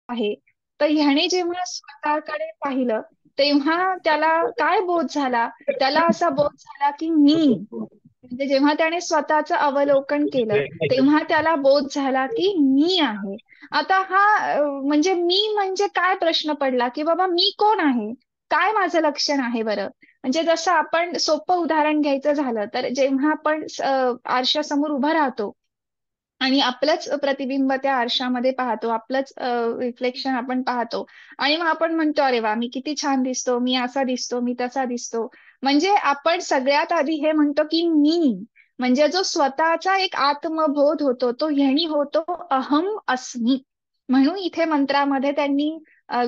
आहे. तर ह्याने जेव्हा स्वतःकडे पाहिलं तेव्हा त्याला काय बोध झाला? त्याला असा बोध झाला की म्हणजे जेव्हा त्याने स्वतःचं अवलोकन केलं तेव्हा त्याला बोध झाला की मी आहे. आता म्हणजे मी म्हणजे काय प्रश्न पडला की बाबा मी कोण आहे? काय माझं लक्षण आहे बरं? म्हणजे जसं आपण सोपं उदाहरण घ्यायचं झालं तर जेव्हा आपण आरशासमोर उभं राहतो आणि आपलंच प्रतिबिंब त्या आरशामध्ये पाहतो, आपलंच रिफ्लेक्शन आपण पाहतो आणि मग आपण म्हणतो, "अरे वाह! मी किती छान दिसतो, मी असा दिसतो, मी तसा दिसतो." म्हणजे आपण सगळ्यात आधी हे म्हणतो, की मी. म्हणजे जो स्वतःचा एक आत्मबोध होतो, तो ह्यानी होतो अहम अस्मि. म्हणून इथे मंत्रामध्ये त्यांनी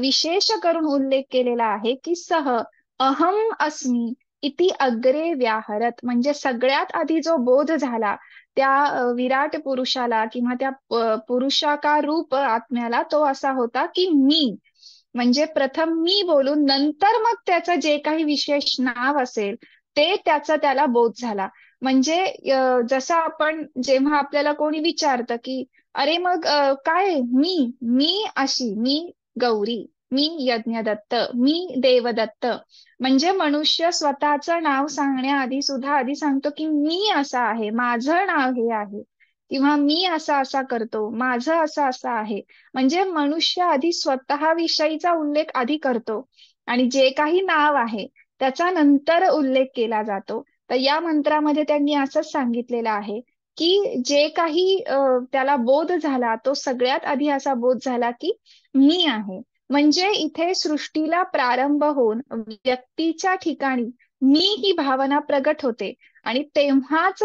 विशेष करून उल्लेख केलेला आहे, की सः अहम अस्मि इति अग्रे व्याहरत. म्हणजे सगळ्यात आधी जो बोध झाला त्या विराट पुरुषाला किंवा त्या पुरुषाकार रूप आत्म्याला तो असा होता की मी. म्हणजे प्रथम मी बोलून नंतर मग त्याचं जे काही विशेष नाव असेल ते त्याचा त्याला बोध झाला. म्हणजे जसं आपण जेव्हा आपल्याला कोणी विचारतं की अरे मग काय मी अशी, मी गौरी, मी यज्ञदत्त, मी देवदत्त. म्हणजे मनुष्य स्वतःचं नाव सांगण्याआधी सुद्धा आधी सांगतो की मी असा आहे, माझं नाव हे आहे किंवा मी असा असा करतो, माझं असं असं आहे. म्हणजे मनुष्य आधी स्वतःविषयीचा उल्लेख आधी करतो आणि जे काही नाव आहे त्याचा नंतर उल्लेख केला जातो. तर या मंत्रामध्ये त्यांनी असंच सांगितलेलं आहे की जे काही त्याला बोध झाला तो सगळ्यात आधी असा बोध झाला की मी आहे. म्हणजे इथे सृष्टीला प्रारंभ होऊन व्यक्तीच्या ठिकाणी मी ही भावना प्रगट होते आणि तेव्हाच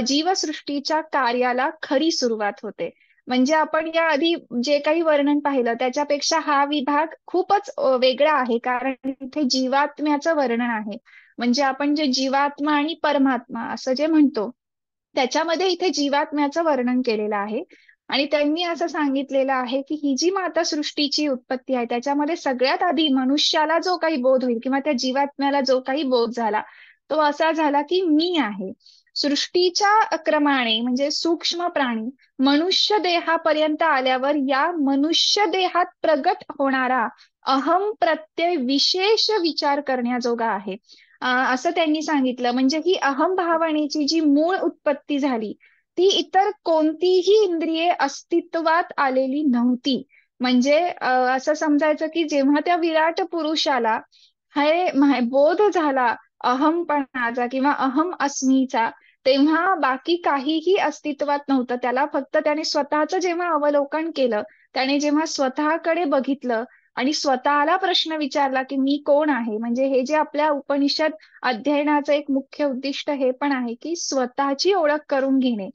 जीवसृष्टीच्या कार्याला खरी सुरुवात होते. म्हणजे आपण या आधी जे काही वर्णन पाहिलं त्याच्यापेक्षा हा विभाग खूपच वेगळा आहे कारण इथे जीवात्म्याचं वर्णन आहे. म्हणजे आपण जे जीवात्मा आणि परमात्मा असं जे म्हणतो त्याच्यामध्ये इथे जीवात्म्याचं वर्णन केलेलं आहे. आणि त्यांनी असं सांगितलेलं आहे की ही जी माता सृष्टीची उत्पत्ती आहे त्याच्यामध्ये सगळ्यात आधी मनुष्याला जो काही बोध होईल किंवा त्या जीवात्म्याला जो काही बोध झाला तो असा झाला की मी आहे. सृष्टीच्या क्रमाने म्हणजे सूक्ष्म प्राणी मनुष्य देहापर्यंत आल्यावर या मनुष्य देहात प्रगट होणारा अहम प्रत्यय विशेष विचार करण्याजोगा आहे. असं त्यांनी सांगितलं. म्हणजे ही अहम भावनेची जी मूळ उत्पत्ती झाली ती इतर कोणतीही इंद्रिये अस्तित्वात आलेली नव्हती. म्हणजे असं समजायचं की जेव्हा त्या विराट पुरुषाला बोध झाला अहमपणाचा किंवा अहम अस्मीचा तेव्हा बाकी काहीही अस्तित्वात नव्हतं. त्याला फक्त त्याने स्वतःचं जेव्हा अवलोकन केलं, त्याने जेव्हा स्वतःकडे बघितलं आणि स्वतःला प्रश्न विचारला की मी कोण आहे? म्हणजे हे जे आपल्या उपनिषद अध्ययनाचं एक मुख्य उद्दिष्ट हे पण आहे की स्वतःची ओळख करून घेणे.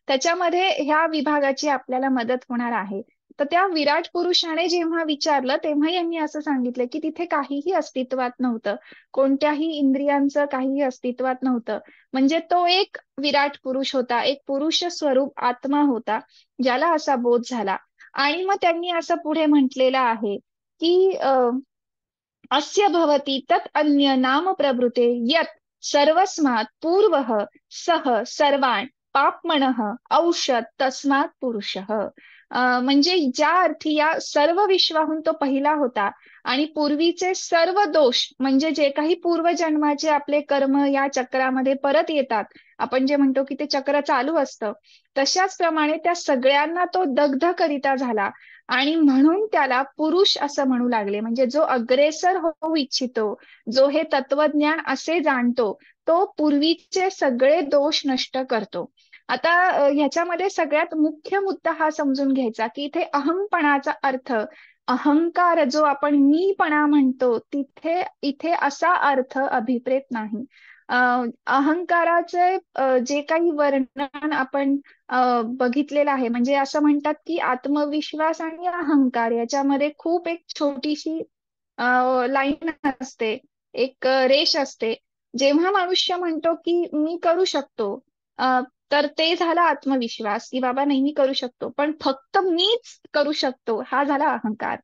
त्याच्यामध्ये ह्या विभागाची आपल्याला मदत होणार आहे. तर त्या विराट पुरुषाने जेव्हा विचारलं तेव्हा यांनी असं सांगितलं की तिथे काहीही अस्तित्वात नव्हतं. कोणत्याही इंद्रियांचं काहीही अस्तित्वात नव्हतं. म्हणजे तो एक विराट पुरुष होता, एक पुरुष स्वरूप आत्मा होता, ज्याला असा बोध झाला. आणि मग त्यांनी असं पुढे म्हटलेलं आहे की अस्य भवति तत् अन्य नाम प्रवृते यत् सर्वस्मात् पूर्वः सः सर्वान् पाप्मनः औषध तस्मात् पुरुषः. म्हणजे ज्या अर्थी या सर्व विश्वाहून तो पहिला होता आणि पूर्वीचे सर्व दोष म्हणजे जे काही पूर्वजन्माचे आपले कर्म या चक्रामध्ये परत येतात, आपण जे म्हणतो की ते चक्र चालू असतं, तशाच प्रमाणे त्या सगळ्यांना तो दग्ध करिता झाला आणि म्हणून त्याला पुरुष असं म्हणू लागले. म्हणजे जो अग्रेसर होऊ इच्छितो, जो हे तत्वज्ञान असे जाणतो, तो पूर्वीचे सगळे दोष नष्ट करतो. आता ह्याच्यामध्ये सगळ्यात मुख्य मुद्दा हा समजून घ्यायचा की इथे अहमपणाचा अर्थ अहंकार जो आपण मीपणा म्हणतो इथे असा अर्थ अभिप्रेत नाही. अहंकाराचे जे काही वर्णन आपण बघितलेलं आहे म्हणजे असं म्हणतात की आत्मविश्वास आणि अहंकार याच्यामध्ये खूप एक छोटीशी लाईन असते, एक रेष असते. जेव्हा मनुष्य म्हणतो की मी करू शकतो तर ते झाला आत्मविश्वास की बाबा नाही मी करू शकतो, पण फक्त मीच करू शकतो हा झाला अहंकार.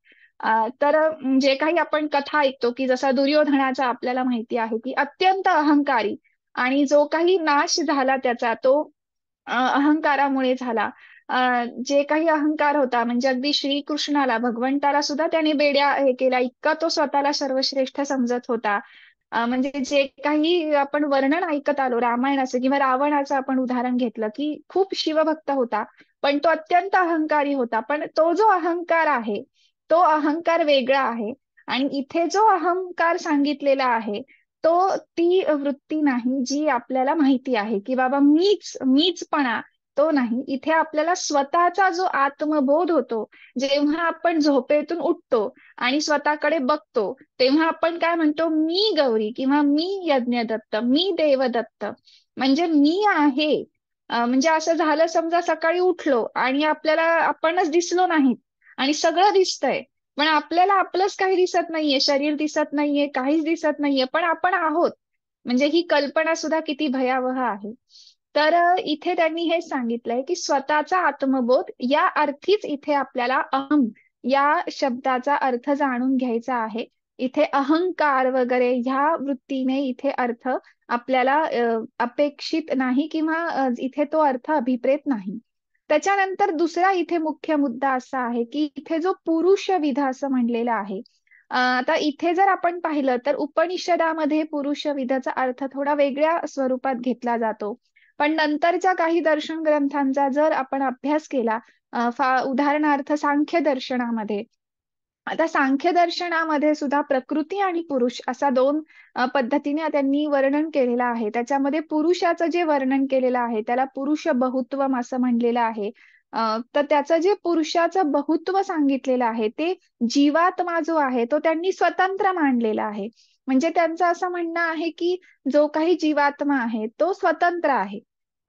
तर जे काही आपण कथा ऐकतो की जसा दुर्योधनाचा आपल्याला माहिती आहे की अत्यंत अहंकारी आणि जो काही नाश झाला त्याचा तो अहंकारामुळे झाला. जे काही अहंकार होता, म्हणजे अगदी श्रीकृष्णाला, भगवंताला सुद्धा त्याने बेड्या हे केला, इतका तो स्वतःला सर्वश्रेष्ठ समजत होता. म्हणजे जे काही आपण वर्णन ऐकत आलो रामायणाचं किंवा रावणाचं आपण उदाहरण घेतलं, की खूप शिवभक्त होता, पण तो अत्यंत अहंकारी होता. पण तो जो अहंकार आहे, तो अहंकार वेगळा आहे. आणि इथे जो अहंकार सांगितलेला आहे, तो ती वृत्ती नाही जी आपल्याला माहिती आहे, की बाबा मीचपणा तो नाही. इथे आपल्याला स्वतःचा जो आत्मबोध होतो, जेव्हा आपण झोपेतून उठतो आणि स्वतःकडे बघतो, तेव्हा आपण काय म्हणतो, मी गौरी किंवा मी यज्ञदत्त, मी देवदत्त, म्हणजे मी आहे. म्हणजे असं झालं, समजा सकाळी उठलो आणि आपल्याला आपणच दिसलो नाहीत आणि सगळं दिसतंय, पण आपल्याला आपलंच काही दिसत नाहीये, शरीर दिसत नाहीये, काहीच दिसत नाहीये, पण आपण आहोत. म्हणजे ही कल्पना सुद्धा किती भयावह आहे. तर इथे त्यांनी हे सांगितलंय की स्वतःचा आत्मबोध या अर्थीच इथे आपल्याला अहम या शब्दाचा अर्थ जाणून घ्यायचा आहे. इथे अहंकार वगैरे ह्या वृत्तीने इथे अर्थ आपल्याला अपेक्षित नाही, किंवा इथे तो अर्थ अभिप्रेत नाही. त्याच्यानंतर दुसरा इथे मुख्य मुद्दा असा आहे की इथे जो पुरुष विध असं म्हणलेला आहे. आता इथे जर आपण पाहिलं तर उपनिषदामध्ये पुरुष विधाचा अर्थ थोडा वेगळ्या स्वरूपात घेतला जातो. पण नंतरच्या काही दर्शन ग्रंथांचा जर आपण अभ्यास केला, उदाहरणार्थ सांख्य दर्शनामध्ये, आता सांख्य दर्शनामध्ये सुद्धा प्रकृती आणि पुरुष असा दोन पद्धतीने त्यांनी वर्णन केलेलं आहे. त्याच्यामध्ये पुरुषाचं जे वर्णन केलेलं आहे त्याला पुरुष बहुत्वम असं म्हणलेलं आहे. तर त्याचं जे पुरुषाचं बहुत्व सांगितलेलं आहे ते जीवात्मा जो आहे तो त्यांनी स्वतंत्र मांडलेला आहे. म्हणजे त्यांचं असं म्हणणं आहे की जो काही जीवात्मा आहे तो स्वतंत्र आहे.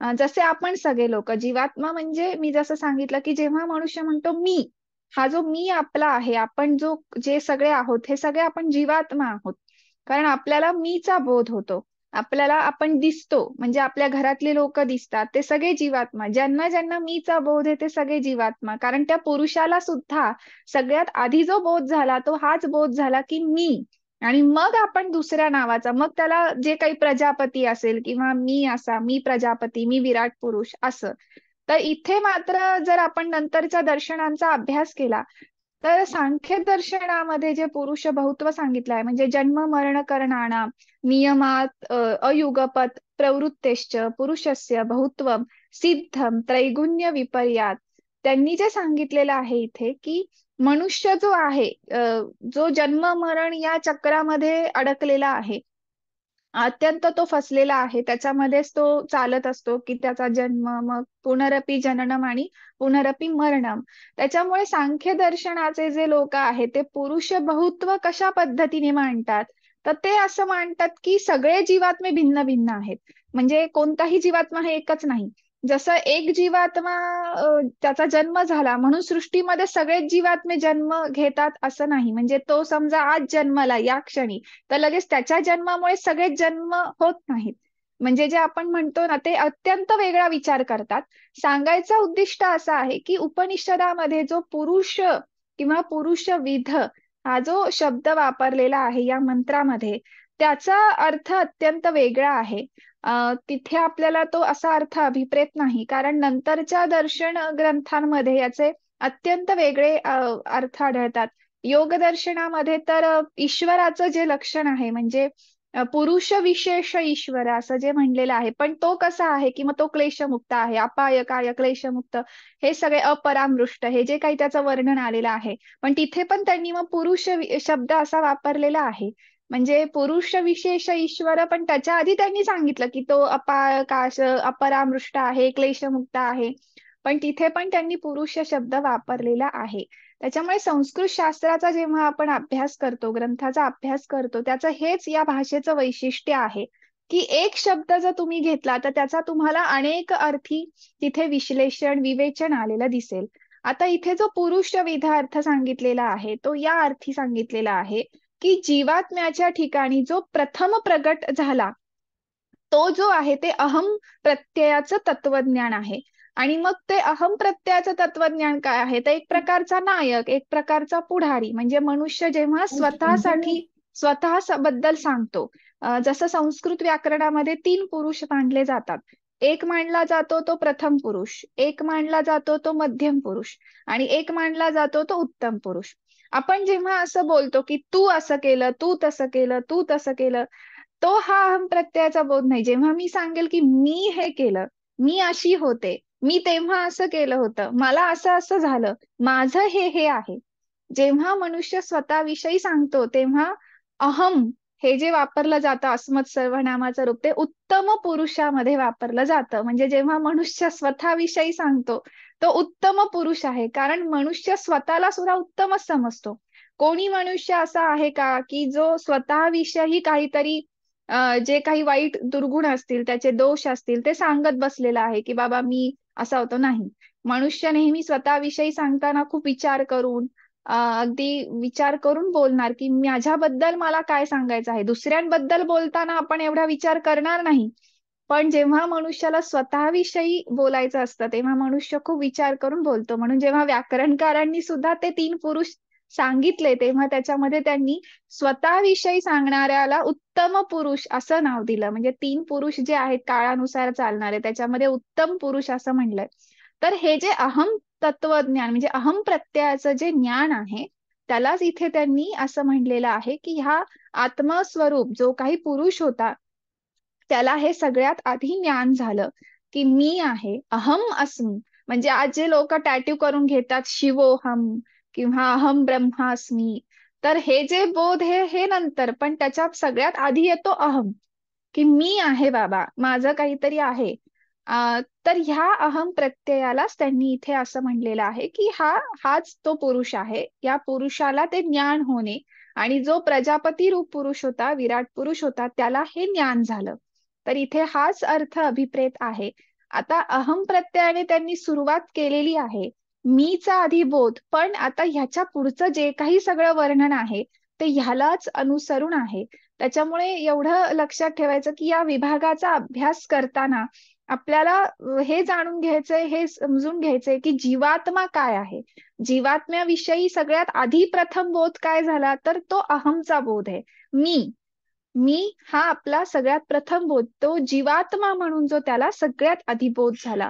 जसे आपण सगळे लोक जीवात्मा, म्हणजे मी जसं सांगितलं की जेव्हा मनुष्य म्हणतो मी, हा जो मी आपला आहे, आपण जे सगळे आहोत हे सगळे आपण जीवात्मा आहोत. कारण आपल्याला मीचा बोध होतो, आपल्याला आपण दिसतो, म्हणजे आपल्या घरातले लोक दिसतात, ते सगळे जीवात्मा. ज्यांना ज्यांना मीचा बोध आहे ते सगळे जीवात्मा. कारण त्या पुरुषाला सुद्धा सगळ्यात आधी जो बोध झाला तो हाच बोध झाला की मी. आणि मग आपण दुसऱ्या नावाचा, मग त्याला जे काही प्रजापती असेल किंवा मी असा, मी प्रजापती, मी विराट पुरुष असं. तर इथे मात्र जर आपण नंतरच्या दर्शनांचा अभ्यास केला तर सांख्य दर्शनामध्ये जे पुरुष बहुत्व सांगितलं आहे, म्हणजे जन्म मरण करणाणाम नियमात अयुगपत प्रवृत्तेश्च पुरुषस्य बहुत्वम सिद्धम त्रैगुण्य विपर्यात, त्यांनी जे सांगितलेलं आहे इथे की मनुष्य जो आहे, जो जन्म मरण या चक्रामध्ये अडकलेला आहे, अत्यंत तो फसलेला आहे, त्याच्यामध्येच तो चालत असतो की त्याचा जन्म, मग पुनरपी जननम आणि पुनरपी मरणम. त्याच्यामुळे सांख्य दर्शनाचे जे लोक आहेत ते पुरुष बहुत्व कशा पद्धतीने मांडतात, तर ते असं मांडतात की सगळे जीवात्मे भिन्न भिन्न आहेत. म्हणजे कोणताही जीवात्मा हे एकच नाही. जसं एक जीवात्मा त्याचा जन्म झाला म्हणून सृष्टीमध्ये सगळेच जीवात्मे जन्म घेतात असं नाही. म्हणजे तो समजा आज जन्मला या क्षणी, तर लगेच त्याच्या जन्मामुळे सगळेच जन्म होत नाहीत. म्हणजे जे आपण म्हणतो ना, ते अत्यंत वेगळा विचार करतात. सांगायचं उद्दिष्ट असं आहे की उपनिषदामध्ये जो पुरुष किंवा पुरुष विध हा जो शब्द वापरलेला आहे या मंत्रामध्ये, त्याचा अर्थ अत्यंत वेगळा आहे. तिथे आपल्याला तो असा अर्थ अभिप्रेत नाही, कारण नंतरच्या दर्शन ग्रंथांमध्ये याचे अत्यंत वेगळे अर्थ आढळतात. योग दर्शनामध्ये तर ईश्वराचं जे लक्षण आहे, म्हणजे पुरुष विशेष ईश्वर असं जे म्हणलेलं आहे, पण तो कसा आहे की मग तो क्लेशमुक्त आहे, अपायकाय क्लेशमुक्त, हे सगळे अपरामृष्ट, हे जे काही त्याचं वर्णन आलेलं आहे. पण तिथे पण त्यांनी मग शब्द असा वापरलेला आहे. म्हणजे पुरुष विशेष ईश्वर, पण त्याच्या आधी त्यांनी सांगितलं की तो अपाकाश अपरामृष्ट आहे, क्लेशमुक्त आहे. पण तिथे पण त्यांनी पुरुष शब्द वापरलेला आहे. त्याच्यामुळे संस्कृत शास्त्राचा जेव्हा आपण अभ्यास करतो, ग्रंथाचा अभ्यास करतो, त्याचं हेच या भाषेचं वैशिष्ट्य आहे की एक शब्द जर तुम्ही घेतला तर त्याचा तुम्हाला अनेक अर्थी तिथे विश्लेषण विवेचन आलेलं दिसेल. आता इथे जो पुरुष विधार्थ सांगितलेला आहे तो या अर्थी सांगितलेला आहे की जीवात्म्याच्या ठिकाणी जो प्रथम प्रगट झाला तो जो आहे ते अहम प्रत्ययाचं तत्वज्ञान आहे. आणि मग ते अहम प्रत्ययाचं तत्वज्ञान काय आहे, तर एक प्रकारचा नायक, एक प्रकारचा पुढारी. म्हणजे मनुष्य जेव्हा स्वतःसाठी स्वतः बद्दल सांगतो, जसं संस्कृत व्याकरणामध्ये तीन पुरुष मानले जातात. एक मानला जातो तो प्रथम पुरुष, एक मानला जातो तो मध्यम पुरुष आणि एक मानला जातो तो उत्तम पुरुष. आपण जेव्हा असं बोलतो की तू असं केलं, तू तसं केलं, तू तसं केलं, तो हा अहम प्रत्ययाचा बोध नाही. जेव्हा मी सांगेल की मी हे केलं, मी अशी होते, मी तेव्हा असं केलं होतं, मला असं असं झालं, माझं हे हे आहे. जेव्हा मनुष्य स्वतःविषयी सांगतो तेव्हा अहम हे जे वापरलं जातं अस्मत् सर्वनामाचं रूप ते उत्तम पुरुषामध्ये वापरलं जातं. म्हणजे जेव्हा मनुष्य स्वतःविषयी सांगतो तो उत्तम पुरुष आहे, कारण मनुष्य स्वतःला सुद्धा उत्तमच समजतो. कोणी मनुष्य असा आहे का की जो स्वतःविषयी काहीतरी जे काही वाईट दुर्गुण असतील, त्याचे दोष असतील ते सांगत बसलेला आहे की बाबा मी असा होतो, नाही. मनुष्य नेहमी स्वतःविषयी सांगताना खूप विचार करून अगदी विचार करून बोलणार की माझ्याबद्दल मला काय सांगायचं आहे. दुसऱ्यांबद्दल बोलताना आपण एवढा विचार करणार नाही. पण जेव्हा मनुष्याला स्वतःविषयी बोलायचं असतं तेव्हा मनुष्य खूप विचार करून बोलतो. म्हणून जेव्हा व्याकरणकारांनी सुद्धा ते 3 पुरुष सांगितले तेव्हा त्याच्यामध्ये त्यांनी स्वतःविषयी सांगणाऱ्याला उत्तम पुरुष असं नाव दिलं. म्हणजे 3 पुरुष जे आहेत काळानुसार चालणारे त्याच्यामध्ये उत्तम पुरुष असं म्हणलंय. तर हे जे अहम तत्वज्ञान म्हणजे अहम प्रत्ययाचं जे ज्ञान आहे त्यालाच इथे त्यांनी असं म्हणलेलं आहे की हा आत्मस्वरूप जो काही पुरुष होता त्याला हे सगळ्यात आधी ज्ञान झालं की मी आहे, अहम अस्मी. म्हणजे आज जे लोक टॅटू करून घेतात शिवोहम किंवा अहम ब्रह्मास्मी, तर हे जे बोध हे नंतर, पण त्याच्यात सगळ्यात आधी येतो अहम, की मी आहे बाबा, माझं काहीतरी आहे. तर ह्या अहम प्रत्ययालाच त्यांनी इथे असं म्हणलेलं आहे की हाच तो पुरुष आहे. या पुरुषाला ते ज्ञान होणे आणि जो प्रजापती रूप पुरुष होता, विराट पुरुष होता, त्याला हे ज्ञान झालं. तर इथे हाच अर्थ अभिप्रेत आहे. आता अहम प्रत्ययाने त्यांनी सुरुवात केलेली आहे मीचा आधी बोध, पण आता ह्याच्या पुढचं जे काही सगळं वर्णन आहे ते ह्यालाच अनुसरून आहे. त्याच्यामुळे एवढं लक्षात ठेवायचं की या विभागाचा अभ्यास करताना आपल्याला हे जाणून घ्यायचंय, हे समजून घ्यायचंय की जीवात्मा काय आहे. जीवात्म्याविषयी सगळ्यात आधी प्रथम बोध काय झाला, तर तो अहमचा बोध आहे. मी हा आपला सगळ्यात प्रथम बोध, तो जीवात्मा म्हणून जो त्याला सगळ्यात आधी बोध झाला.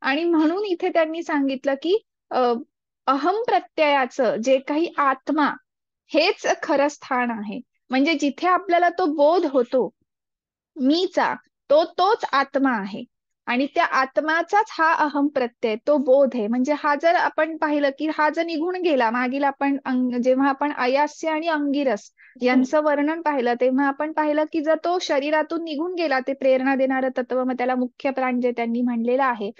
आणि म्हणून इथे त्यांनी सांगितलं की अहम प्रत्ययाचं जे काही आत्मा हेच खरं स्थान आहे. म्हणजे जिथे आपल्याला तो बोध होतो मीचा, तोच आत्मा आहे. आणि त्या आत्माचाच हा अहम प्रत्यय, तो बोध आहे. म्हणजे हा जर आपण पाहिलं की हा जर निघून गेला, मागील आपण जेव्हा आपण अयास्य आणि अंगिरस यांचं वर्णन पाहिलं तेव्हा आपण पाहिलं की जर तो शरीरातून निघून गेला, ते प्रेरणा देणारं तत्व, मग त्याला मुख्य प्राण जे त्यांनी म्हणलेलं आहे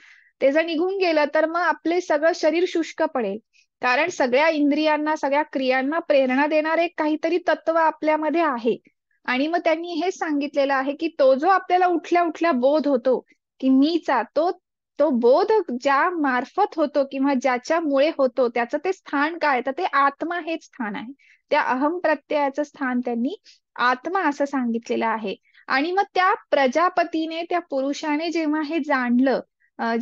ते जर निघून गेलं तर मग आपले सगळं शरीर शुष्क पडेल. कारण सगळ्या इंद्रियांना, सगळ्या क्रियांना प्रेरणा देणारे एक काहीतरी तत्व आपल्यामध्ये आहे. आणि मग त्यांनी हेच सांगितलेलं आहे की तो जो आपल्याला उठल्या उठल्या बोध होतो की मीचा, तो बोध ज्या मार्फत होतो किंवा ज्याच्यामुळे होतो त्याचं ते स्थान काय, तर ते आत्मा हेच स्थान आहे. त्या अहम प्रत्ययाचं स्थान त्यांनी आत्मा असं सांगितलेलं आहे. आणि मग त्या प्रजापतीने, त्या पुरुषाने जेव्हा हे जाणलं,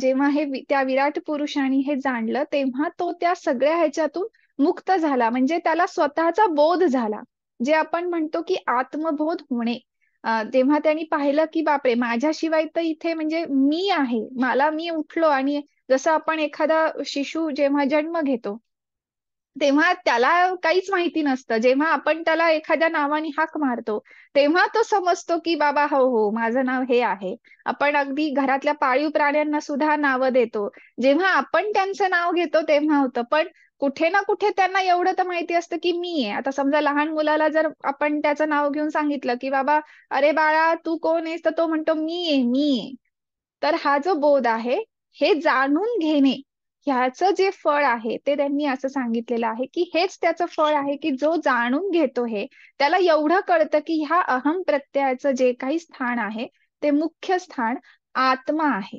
जेव्हा त्या विराट पुरुषाने हे जाणलं तेव्हा तो त्या सगळ्या ह्याच्यातून मुक्त झाला. म्हणजे त्याला स्वतःचा बोध झाला, जे आपण म्हणतो की आत्मबोध होणे. तेव्हा त्यांनी पाहिलं की बापरे, माझ्याशिवाय तर इथे म्हणजे मी आहे, मी उठलो. आणि जसं आपण एखादा शिशु जेव्हा जन्म घेतो तेव्हा त्याला काहीच माहिती नसतं, जेव्हा आपण त्याला एखाद्या नावाने हाक मारतो तेव्हा तो समजतो की बाबा हो हो माझं नाव हे आहे. आपण अगदी घरातल्या पाळीव प्राण्यांना सुद्धा नावं देतो, जेव्हा आपण त्यांचं नाव घेतो तेव्हा होतं. पण कुठे ना कुठे त्यांना एवढं तर माहिती असतं की मी आहे. आता समजा लहान मुलाला जर आपण त्याचं नाव घेऊन सांगितलं की बाबा अरे बाळा तू कोण आहेस, तर तो म्हणतो मी आहे. तर हा जो बोध आहे हे जाणून घेणे, ह्याचं जे फळ आहे ते त्यांनी असं सांगितलेलं आहे की हेच त्याचं फळ आहे की जो जाणून घेतो हे, त्याला एवढं कळतं की ह्या अहम प्रत्ययाचं जे काही स्थान आहे ते मुख्य स्थान आत्मा आहे.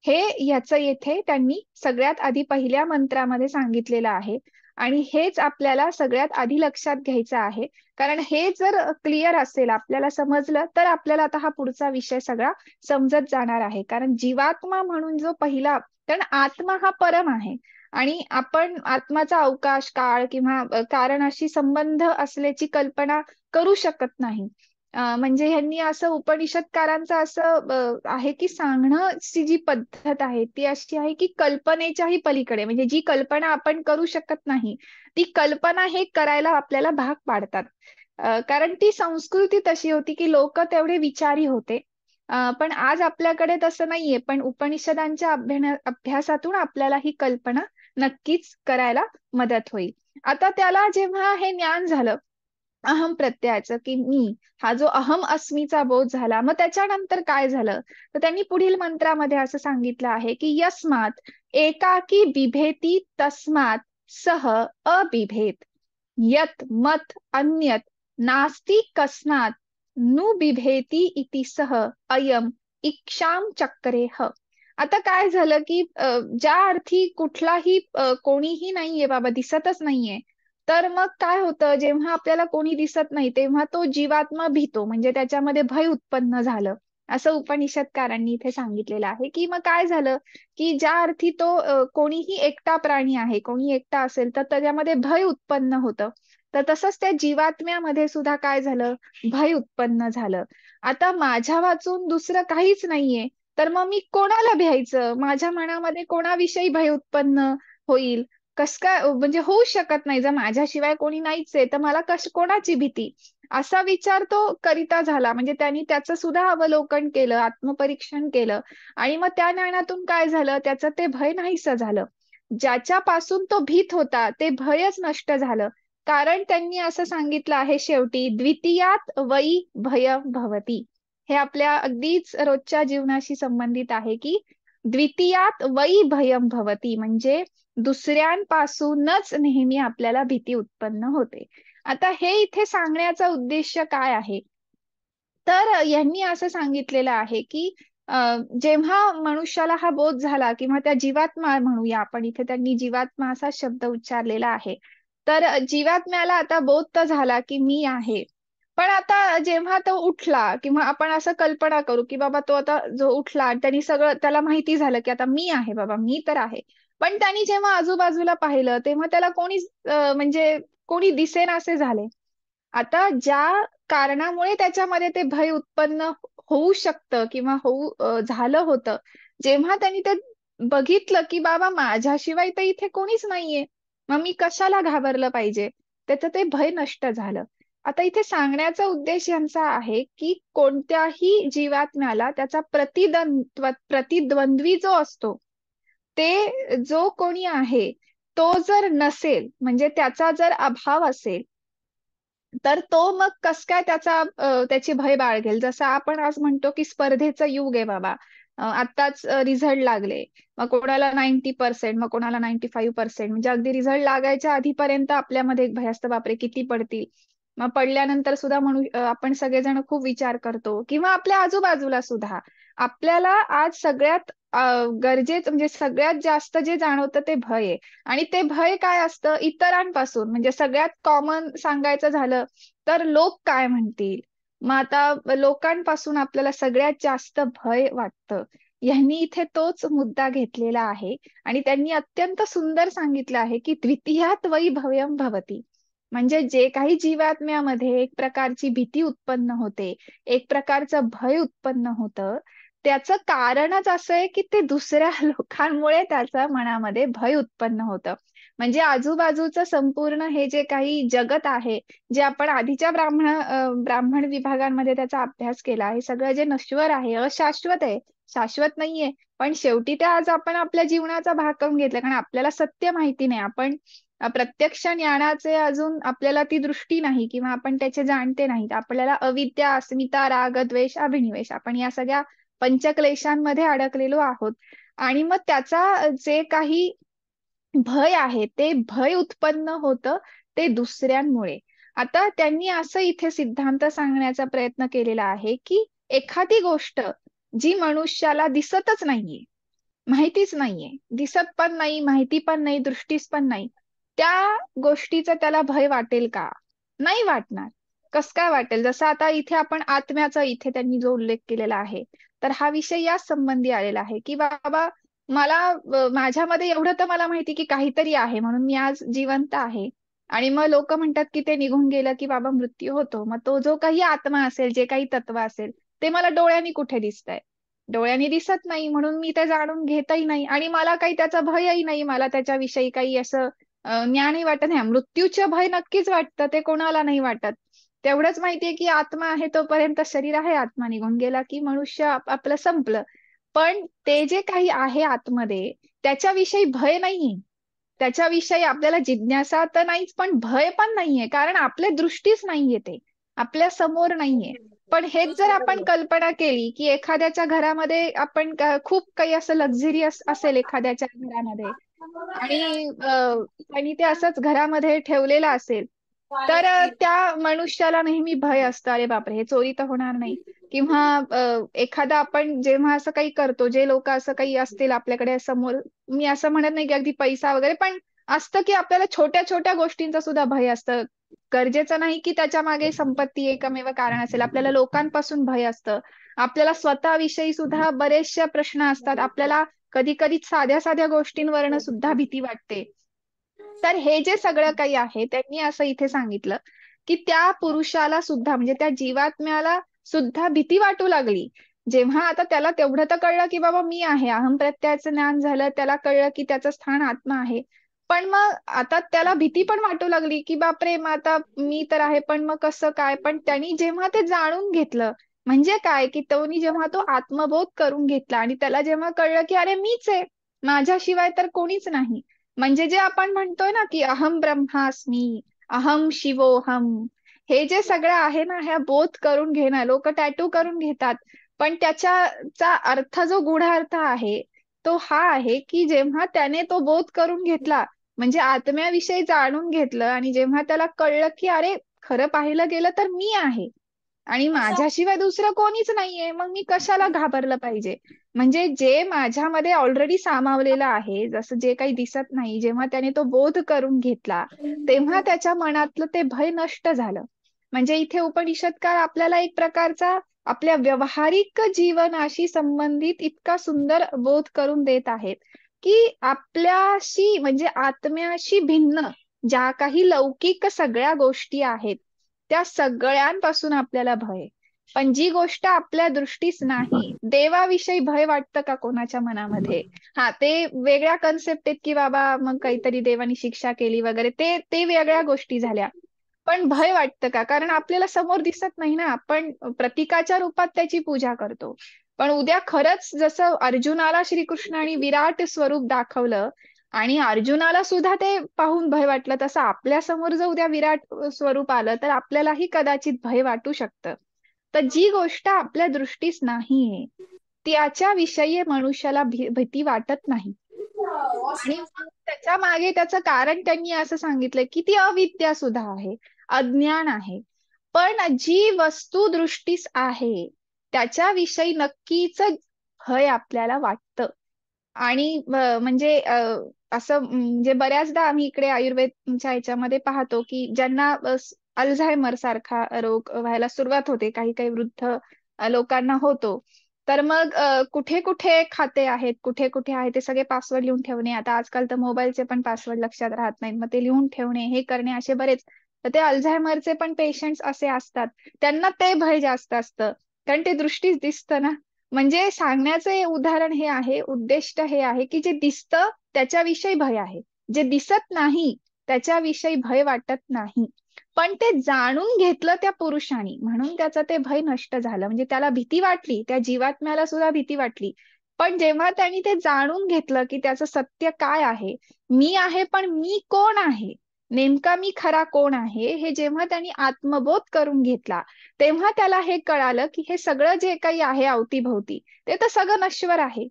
हे ह्याचं येथे त्यांनी सगळ्यात आधी पहिल्या मंत्रामध्ये सांगितलेलं आहे. आणि हेच आपल्याला सगळ्यात आधी लक्षात घ्यायचं आहे. कारण हे जर क्लिअर असेल, आपल्याला समजलं, तर आपल्याला आता हा पुढचा विषय सगळा समजत जाणार आहे. कारण जीवात्मा म्हणून जो पहिला, कारण आत्मा हा परम आहे आणि आपण आत्माचा अवकाश, काळ किंवा कारण अशी संबंध असल्याची कल्पना करू शकत नाही. म्हणजे ह्यांनी असं उपनिषदकारांचं असं आहे की सांगण्याची जी पद्धत आहे ती अशी आहे की कल्पनेच्याही पलीकडे, म्हणजे जी कल्पना आपण करू शकत नाही ती कल्पना हे करायला आपल्याला भाग पाडतात. कारण ती संस्कृती तशी होती की लोक तेवढे विचारी होते. पण आज आपल्याकडे तसं नाहीये, पण उपनिषदांच्या अभ्यासातून आपल्याला ही कल्पना नक्कीच करायला मदत होईल. आता त्याला जेव्हा हे ज्ञान झालं अहम प्रत्ययाचं, की मी, हा जो अहम अस्मीचा बोध झाला, मग त्याच्यानंतर काय झालं? तर त्यांनी पुढील मंत्रामध्ये असं सांगितलं आहे की यस्मात एकाकी बिभेती तस्मात सह अबिभेत, यत मत अन्यत नास्ति कस्मात नु बिभेती इति सह अयम इक्षाम चक्रेह. आता काय झालं की ज्या अर्थी कुठलाही कोणीही नाहीये बाबा, दिसतच नाहीये, तर मग काय होतं, जेव्हा आपल्याला कोणी दिसत नाही तेव्हा तो जीवात्मा भीतो, म्हणजे त्याच्यामध्ये भय उत्पन्न झालं. असं उपनिषदकारांनी इथे सांगितलेलं आहे की मग काय झालं की ज्या अर्थी तो कोणीही एकटा प्राणी आहे, कोणी एकटा असेल तर त्याच्यामध्ये भय उत्पन्न होतं. तर तसंच त्या जीवात्म्यामध्ये सुद्धा काय झालं, भय उत्पन्न झालं. आता माझ्या वाचून दुसरं काहीच नाहीये, तर मग मी कोणाला भ्यायचं, माझ्या मनामध्ये कोणाविषयी भय उत्पन्न होईल, कस काय, म्हणजे होऊ शकत नाही. जर माझ्याशिवाय कोणी नाहीच आहे तर मला कोणाची भीती, असा विचार तो करिता झाला. म्हणजे त्यांनी त्याचं सुद्धा अवलोकन केलं, आत्मपरीक्षण केलं, आणि मग त्या ज्ञानातून काय झालं, त्याचं ते भय नाहीसं झालं. ज्याच्यापासून तो भीत होता ते भयच नष्ट झालं. कारण त्यांनी असं सांगितलं आहे शेवटी, द्वितीयात वै भयम भवती. हे आपल्या अगदीच रोजच्या जीवनाशी संबंधित आहे की द्वितीयात वै भयम भवती, म्हणजे दुसऱ्यांपासूनच नेहमी आपल्याला भीती उत्पन्न होते. आता हे इथे सांगण्याचा उद्देश काय आहे, तर यांनी असं सांगितलेलं आहे की जेव्हा मनुष्याला हा बोध झाला, किंवा त्या जीवात्मा म्हणूया आपण, इथे त्यांनी जीवात्मा असा शब्द उच्चारलेला आहे. तर जीवात्म्याला आता बोध तर झाला की मी आहे. पण आता जेव्हा तो उठला, किंवा आपण असं कल्पना करू की बाबा तो आता जो उठला आणि त्यांनी सगळं त्याला माहिती झालं की आता मी आहे बाबा, मी तर आहे. पण त्यांनी जेव्हा आजूबाजूला पाहिलं तेव्हा त्याला कोणी म्हणजे कोणी दिसेनासे झाले. आता ज्या कारणामुळे त्याच्यामध्ये ते भय उत्पन्न होऊ शकतं, किंवा झालं होतं, जेव्हा त्यांनी ते बघितलं की बाबा माझ्याशिवाय तर इथे कोणीच नाहीये, मग मी कशाला घाबरलं पाहिजे, त्याचं ते भय नष्ट झालं. आता इथे सांगण्याचा उद्देश यांचा आहे की कोणत्याही जीवात्म्याला त्याचा प्रतिद्वंद्वी जो असतो, ते जो कोणी आहे तो जर नसेल, म्हणजे त्याचा जर अभाव असेल, तर तो मग कस काय त्याची भय बाळगेल. जसं आपण आज म्हणतो की स्पर्धेचं युग आहे बाबा, आत्ताच रिझल्ट लागले, मग कोणाला 90%, मग कोणाला 95%, म्हणजे अगदी रिझल्ट लागायच्या आधीपर्यंत आपल्यामध्ये एक भय असतं, बापरे किती पडतील. मग पडल्यानंतर सुद्धा आपण सगळेजण खूप विचार करतो, किंवा आपल्या आजूबाजूला सुद्धा आपल्याला आज सगळ्यात गरजेचं, म्हणजे सगळ्यात जास्त जे जाणवतं ते भय आहे. आणि ते भय काय असतं, इतरांपासून, म्हणजे सगळ्यात कॉमन सांगायचं झालं तर लोक काय म्हणतील. मग आता लोकांपासून आपल्याला सगळ्यात जास्त भय वाटतं. यांनी इथे तोच मुद्दा घेतलेला आहे, आणि त्यांनी अत्यंत सुंदर सांगितलं आहे की द्वितीयात वै भयम भवती, म्हणजे जे काही जीवात्म्यामध्ये एक प्रकारची भीती उत्पन्न होते, एक प्रकारचं भय उत्पन्न होतं, त्याचं कारणच असं आहे की ते दुसऱ्या लोकांमुळे त्याच्या मनामध्ये भय उत्पन्न होतं. म्हणजे आजूबाजूचं संपूर्ण हे जे काही जगत आहे, जे आपण आधीच्या ब्राह्मण विभागांमध्ये त्याचा अभ्यास केला, हे सगळं जे नश्वर आहे, अशाश्वत आहे, शाश्वत नाहीये. पण शेवटी ते आज आपण आपल्या जीवनाचा भाग करून घेतला, कारण आपल्याला सत्य माहिती नाही. आपण प्रत्यक्ष ज्ञानाचे अजून आपल्याला ती दृष्टी नाही, किंवा आपण त्याचे जाणते नाहीत. आपल्याला अविद्या, अस्मिता, राग, द्वेष, अभिनिवेश, आपण या सगळ्या पंचक्लेशांमध्ये अडकलेलो आहोत. आणि मग त्याचा जे काही भय आहे ते भय उत्पन्न होतं ते दुसऱ्यांमुळे. आता त्यांनी असं इथे सिद्धांत सांगण्याचा प्रयत्न केलेला आहे की एखादी गोष्ट जी मनुष्याला दिसतच नाहीये, माहितीच नाहीये, दिसत पण नाही, माहिती पण नाही, दृष्टीस पण नाही, त्या गोष्टीचं त्याला भय वाटेल का? नाही वाटणार. कस काय वाटेल? जसं आता इथे आपण आत्म्याचा इथे त्यांनी जो उल्लेख केलेला आहे, तर हा विषय याच संबंधी आलेला आहे की बाबा मला माझ्यामध्ये एवढं तर मला माहिती की काहीतरी आहे म्हणून मी आज जिवंत आहे. आणि मग लोक म्हणतात की ते निघून गेलं की बाबा मृत्यू होतो. मग तो जो काही आत्मा असेल, जे काही तत्व असेल, ते मला डोळ्यांनी कुठे दिसतंय? डोळ्यांनी दिसत नाही, म्हणून मी ते जाणून घेतही नाही आणि मला काही त्याचा भयही नाही. मला त्याच्याविषयी काही असं ज्ञानही वाटत नाही. मृत्यूचं भय नक्कीच वाटतं, ते कोणाला नाही वाटत. तेवढंच माहितीये की आत्मा आहे तोपर्यंत शरीर आहे, आत्मा निघून गेला की मनुष्य आपलं संपलं. पण ते जे काही आहे आतमध्ये, त्याच्याविषयी भय नाहीये. त्याच्याविषयी आपल्याला जिज्ञासा तर नाहीच, पण भय पण नाहीये, कारण आपल्या दृष्टीच नाहीये ते, आपल्या समोर नाहीये. पण हेच जर आपण कल्पना केली की एखाद्याच्या घरामध्ये आपण खूप काही असं लक्झरियस असेल एखाद्याच्या घरामध्ये, आणि त्यांनी ते असंच घरामध्ये ठेवलेलं असेल, तर त्या मनुष्याला नेहमी भय असतं, अरे बापरे हे चोरी तर होणार नाही. किंवा एखादा आपण जेव्हा असं काही करतो, जे लोक असं काही असतील आपल्याकडे समोर, मी असं म्हणत नाही की अगदी पैसा वगैरे, पण असतं की आपल्याला छोट्या छोट्या गोष्टींचं सुद्धा भय असतं. गरजेचं नाही की त्याच्या मागे संपत्ती एकमेव कारण असेल. आपल्याला लोकांपासून भय असतं. आपल्याला स्वतःविषयी सुद्धा बरेचसे प्रश्न असतात. आपल्याला कधी कधी साध्या साध्या गोष्टींवरनं सुद्धा भीती वाटते. तर हे जे सगळं काही आहे, त्यांनी असं इथे सांगितलं की त्या पुरुषाला सुद्धा, म्हणजे त्या जीवात्म्याला सुद्धा भीती वाटू लागली. जेव्हा आता त्याला तेवढं तर कळलं की बाबा मी आहे, अहम प्रत्ययाचं ज्ञान झालं, त्याला कळलं की त्याचं स्थान आत्मा आहे. पण मग आता त्याला भीती पण वाटू लागली की बापरे, मग आता मी तर आहे, पण मग कसं काय? पण त्यांनी जेव्हा ते जाणून घेतलं, म्हणजे काय की तोनी जेव्हा तो आत्मबोध करून घेतला आणि त्याला जेव्हा कळलं की अरे मीच आहे, माझ्याशिवाय तर कोणीच नाही. म्हणजे जे आपण म्हणतोय ना की अहम ब्रह्मास्मी, अहम शिवोहम, हे जे सगळं आहे ना, ह्या बोध करून घेणं, लोक टॅटू करून घेतात. पण त्याच्याचा अर्थ, जो गूढ अर्थ आहे, तो हा आहे की जेव्हा त्याने तो बोध करून घेतला, म्हणजे आत्म्याविषयी जाणून घेतलं, आणि जेव्हा त्याला कळलं की अरे, खरं पाहिलं गेलं तर मी आहे आणि माझ्याशिवाय दुसरं कोणीच नाहीये, मग मी कशाला घाबरलं पाहिजे? म्हणजे जे माझ्यामध्ये ऑलरेडी सामावलेलं आहे, जसं जे काही दिसत नाही, जेव्हा त्याने तो बोध करून घेतला, तेव्हा त्याच्या मनातलं ते भय नष्ट झालं. म्हणजे इथे उपनिषदकार आपल्याला एक प्रकारचा आपल्या व्यावहारिक जीवनाशी संबंधित इतका सुंदर बोध करून देत आहेत की आपल्याशी, म्हणजे आत्म्याशी भिन्न ज्या काही लौकिक सगळ्या गोष्टी आहेत, त्या सगळ्यांपासून आपल्याला भय. पण जी गोष्ट आपल्या दृष्टीस नाही, देवाविषयी भय वाटतं का कोणाच्या मनामध्ये? हा, ते वेगळ्या कन्सेप्ट आहेत की बाबा मग काहीतरी देवानी शिक्षा केली वगैरे, ते ते वेगळ्या गोष्टी झाल्या. पण भय वाटतं का? कारण आपल्याला समोर दिसत नाही ना, आपण प्रतीकाच्या रूपात त्याची पूजा करतो. पण उद्या खरंच जसं अर्जुनाला श्रीकृष्णाने विराट स्वरूप दाखवलं आणि अर्जुनाला सुद्धा ते पाहून भय वाटलं, तसं आपल्या समोर जर उद्या विराट स्वरूप आलं तर आपल्यालाही कदाचित भय वाटू शकतं. तर जी गोष्ट आपल्या दृष्टीस नाहीये, त्याच्या विषयी मनुष्याला भीती वाटत नाही. आणि मग त्याच्या मागे त्याचं कारण त्यांनी असं सांगितलंय की ती अविद्या सुद्धा आहे, अज्ञान आहे. पण जी वस्तू दृष्टीस आहे, त्याच्याविषयी नक्कीच भय आपल्याला वाटतं. आणि म्हणजे असं म्हणजे बऱ्याचदा आम्ही इकडे आयुर्वेदच्या ह्याच्यामध्ये पाहतो की ज्यांना अल्झायमर सारखा रोग व्हायला सुरुवात होते, काही काही वृद्ध लोकांना होतो. तर मग कुठे कुठे खाते आहेत, कुठे कुठे आहे, ते सगळे पासवर्ड लिहून ठेवणे. आता आजकाल तर मोबाईलचे पण पासवर्ड लक्षात राहत नाहीत, मग ते लिहून ठेवणे, हे करणे, असे बरेच. तर ते अल्झायमरचे पण पेशंट्स असे असतात, त्यांना ते भय जास्त असतं, कारण ते दृष्टीस दिसतं ना. म्हणजे सांगण्याचे उदाहरण हे आहे, उद्दिष्ट हे आहे की जे दिसतं त्याच्याविषयी भय आहे, जे दिसत नाही त्याच्याविषयी भय वाटत नाही. पण ते जाणून घेतलं त्या पुरुषाने, म्हणून त्याचं ते भय नष्ट झालं. म्हणजे त्याला भीती वाटली, त्या जीवात्म्याला सुद्धा भीती वाटली. पण जेव्हा त्यांनी ते जाणून घेतलं की त्याचं सत्य काय आहे, मी आहे, पण मी कोण आहे, नेमका मी खरा कोण आहे, हे जेव्हा त्यांनी आत्मबोध करून घेतला, तेव्हा त्याला हे कळालं की हे सगळं जे काही आहे अवतीभोवती, ते तर सगळं नश्वर आहे.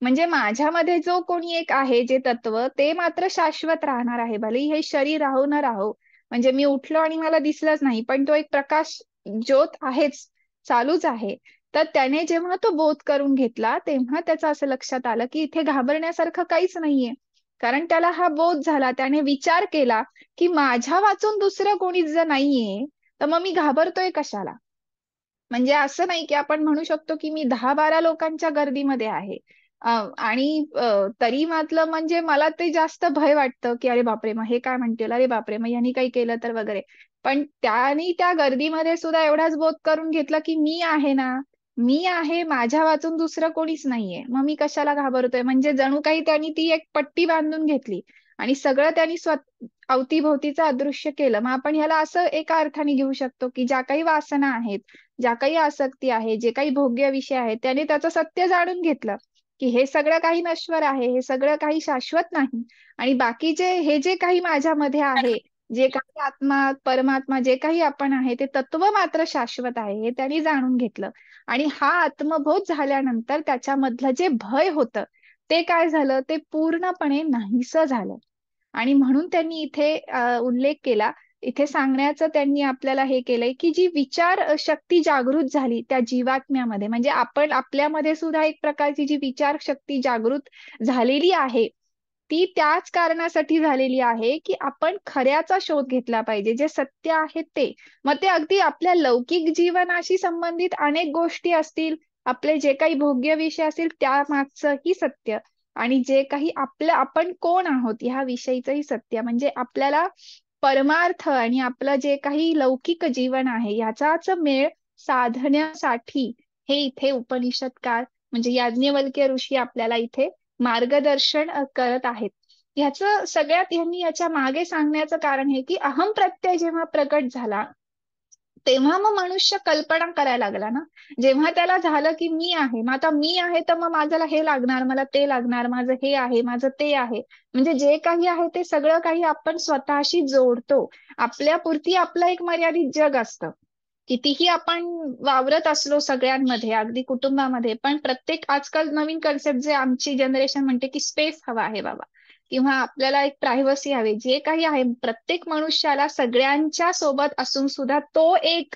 म्हणजे माझ्यामध्ये जो कोणी एक आहे, जे तत्व, ते मात्र शाश्वत राहणार आहे, भले हे शरीर राहो न राहो. म्हणजे मी उठलो आणि मला दिसलंच नाही, पण तो एक प्रकाश, ज्योत आहेच, चालूच आहे. तर त्याने जेव्हा तो बोध करून घेतला, तेव्हा त्याचं असं लक्षात आलं की इथे घाबरण्यासारखं काहीच नाहीये. कारण त्याला हा बोध झाला, त्याने विचार केला की माझ्या वाचून दुसरं कोणीच जर नाहीये, तर मग मी घाबरतोय कशाला? म्हणजे असं नाही की आपण म्हणू शकतो की मी 10-12 लोकांच्या गर्दीमध्ये आहे, आणि तरी म्हटलं म्हणजे मला ते जास्त भय वाटतं, की अरे बापरे! मग हे काय म्हणतील? अरे बापरे! मग ह्यांनी काही केलं तर वगैरे. पण त्यानी त्या गर्दीमध्ये सुद्धा एवढाच बोध करून घेतला, की मी आहे ना, मी आहे, माझ्या वाचून दुसरं कोणीच नाहीये. मग मी कशाला घाबरतोय? म्हणजे जणू काही त्यांनी ती एक पट्टी बांधून घेतली आणि सगळं त्यांनी अवतीभोवतीचं अदृश्य केलं. मग आपण ह्याला असं एका अर्थाने घेऊ शकतो, की ज्या काही वासना आहेत, ज्या काही आसक्ती आहे, जे काही भोग्य विषय आहेत, त्याने त्याचं सत्य जाणून घेतलं. की हे सगळं काही नश्वर आहे, हे सगळं काही शाश्वत नाही आणि बाकीचे हे जे काही माझ्यामध्ये आहे, जे काही आत्मा, परमात्मा जे काही आपण आहे ते तत्व मात्र शाश्वत आहे हे त्यांनी जाणून घेतलं. आणि हा आत्मबोध झाल्यानंतर त्याच्यामधलं जे भय होतं ते काय झालं, ते पूर्णपणे नाहीसं झालं. आणि म्हणून त्यांनी इथे उल्लेख केला, इथे सांगण्याचं त्यांनी आपल्याला हे केलंय, की जी विचार शक्ती जागृत झाली त्या जीवात्म्यामध्ये, म्हणजे आपण आपल्यामध्ये सुद्धा एक प्रकारची जी विचार शक्ती जागृत झालेली आहे, ती त्याच कारणासाठी झालेली आहे, की आपण खऱ्याचा शोध घेतला पाहिजे, जे सत्य आहे ते. मग ते अगदी आपल्या लौकिक जीवनाशी संबंधित अनेक गोष्टी असतील, आपले जे काही भोग्य विषय असतील त्यामागचंही सत्य आणि जे काही आपलं आपण कोण आहोत ह्या विषयीचंही सत्य, म्हणजे आपल्याला परमार्थ आणि आपलं जे काही लौकिक जीवन आहे ह्याचाच मेळ साधण्यासाठी हे इथे उपनिषदकार म्हणजे याज्ञवल्क्य ऋषी आपल्याला इथे मार्गदर्शन करत आहेत. ह्याचं सगळ्यात ह्यांनी याच्या मागे सांगण्याचं कारण हे की अहम प्रत्यय जेव्हा प्रकट झाला तेव्हा मग मनुष्य कल्पना करायला लागला ना. जेव्हा त्याला झालं की मी आहे, मग आता मी आहे तर मग माझ्याला हे लागणार, मला ते लागणार, माझं हे आहे, माझं ते आहे. म्हणजे जे काही आहे ते सगळं काही आपण स्वतःशी जोडतो. आपल्यापुरती आपलं एक मर्यादित जग असतं. कितीही आपण वावरत असलो सगळ्यांमध्ये, अगदी कुटुंबामध्ये, पण प्रत्येक आजकाल नवीन कन्सेप्ट जे आमची जनरेशन म्हणते की स्पेस हवा आहे बाबा किंवा आपल्याला एक प्रायव्हसी हवी, जे काही आहे प्रत्येक मनुष्याला सगळ्यांच्या सोबत असून सुद्धा तो एक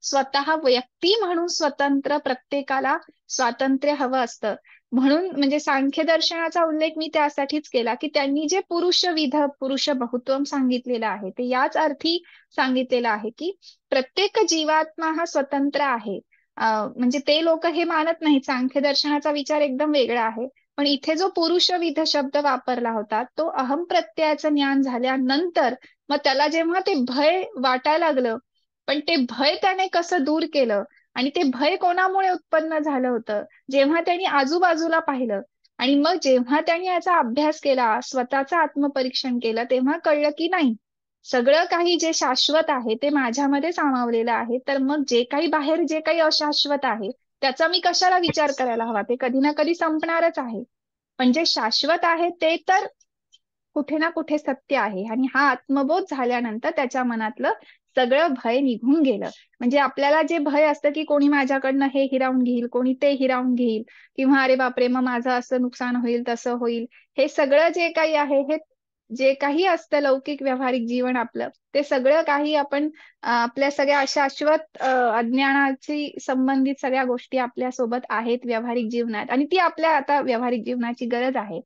स्वतः व्यक्ती म्हणून स्वतंत्र प्रत्येकाला स्वातंत्र्य हवं असतं. म्हणून म्हणजे सांख्य दर्शनाचा उल्लेख मी त्यासाठीच केला की त्यांनी जे पुरुष बहुत्वम सांगितलेलं आहे ते याच अर्थी सांगितलेलं आहे की प्रत्येक जीवात्मा हा स्वतंत्र आहे. म्हणजे ते लोक हे मानत नाहीत, सांख्य दर्शनाचा विचार एकदम वेगळा आहे. पण इथे जो पुरुषविध शब्द वापरला होता तो अहम प्रत्ययाचं ज्ञान झाल्यानंतर मग त्याला जेव्हा ते भय वाटायला लागलं, पण ते भय त्याने कसं दूर केलं आणि ते भय कोणामुळे उत्पन्न झालं होतं, जेव्हा त्यांनी आजूबाजूला पाहिलं आणि मग जेव्हा त्यांनी याचा अभ्यास केला, स्वतःचं आत्मपरीक्षण केलं, तेव्हा कळलं की नाही, सगळं काही जे शाश्वत आहे ते माझ्यामध्ये सामावलेलं आहे. तर मग जे काही बाहेर जे काही अशाश्वत आहे त्याचा मी कशाला विचार करायला हवा, ते कधी ना कधी संपणारच आहे. पण जे शाश्वत आहे ते तर कुठे ना कुठे सत्य आहे आणि हा आत्मबोध झाल्यानंतर त्याच्या मनातलं सगळं भय निघून गेलं. म्हणजे आपल्याला जे भय असतं की कोणी माझ्याकडनं हे हिरावून घेईल, कोणी ते हिरावून घेईल किंवा अरे बापरे मग माझं असं नुकसान होईल, तसं होईल, हे सगळं जे काही आहे हे जे काही असतं लौकिक व्यावहारिक जीवन आपलं, ते सगळं काही आपण आपल्या सगळ्या शाश्वत अज्ञानाची संबंधित सगळ्या गोष्टी आपल्या सोबत आहेत व्यावहारिक जीवनात आणि ती आपल्या आता व्यावहारिक जीवनाची गरज आहे.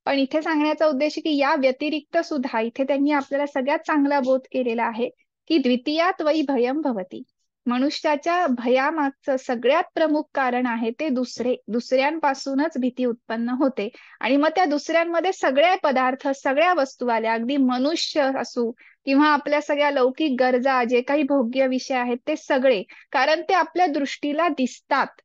पण इथे सांगण्याचा उद्देश की या व्यतिरिक्त सुद्धा इथे त्यांनी आपल्याला सगळ्यात चांगला बोध केलेला आहे की द्वितीयात वै भयम भवती. मनुष्याच्या भयामागचं सगळ्यात प्रमुख कारण आहे ते दुसऱ्यांपासूनच भीती उत्पन्न होते. आणि मग त्या दुसऱ्यांमध्ये सगळे पदार्थ, सगळ्या वस्तू आल्या, अगदी मनुष्य असू किंवा आपल्या सगळ्या लौकिक गरजा, जे काही भोग्य विषय आहेत ते सगळे, कारण ते आपल्या दृष्टीला दिसतात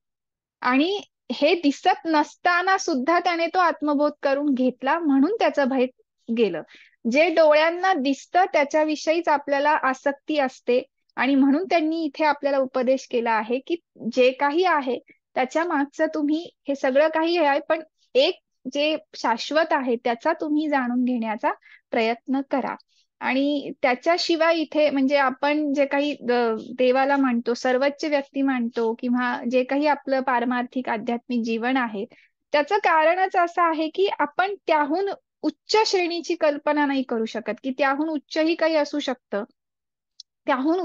आणि हे दिसत नसताना सुद्धा त्याने तो आत्मबोध करून घेतला म्हणून त्याचं भय गेलं. जे डोळ्यांना दिसतं त्याच्याविषयीच आपल्याला आसक्ती असते आणि म्हणून त्यांनी इथे आपल्याला उपदेश केला आहे की जे काही आहे त्याच्या मागचं तुम्ही हे सगळं काही आहे पण एक जे शाश्वत आहे त्याचा तुम्ही जाणून घेण्याचा प्रयत्न करा. आणि त्याच्याशिवाय इथे म्हणजे आपण जे काही देवाला मानतो, सर्वोच्च व्यक्ती मानतो किंवा जे काही आपलं पारमार्थिक आध्यात्मिक जीवन आहे त्याचं कारणच असं आहे की आपण त्याहून उच्च श्रेणीची कल्पना नाही करू शकत, की त्याहून उच्चही काही असू शकतं, त्याहून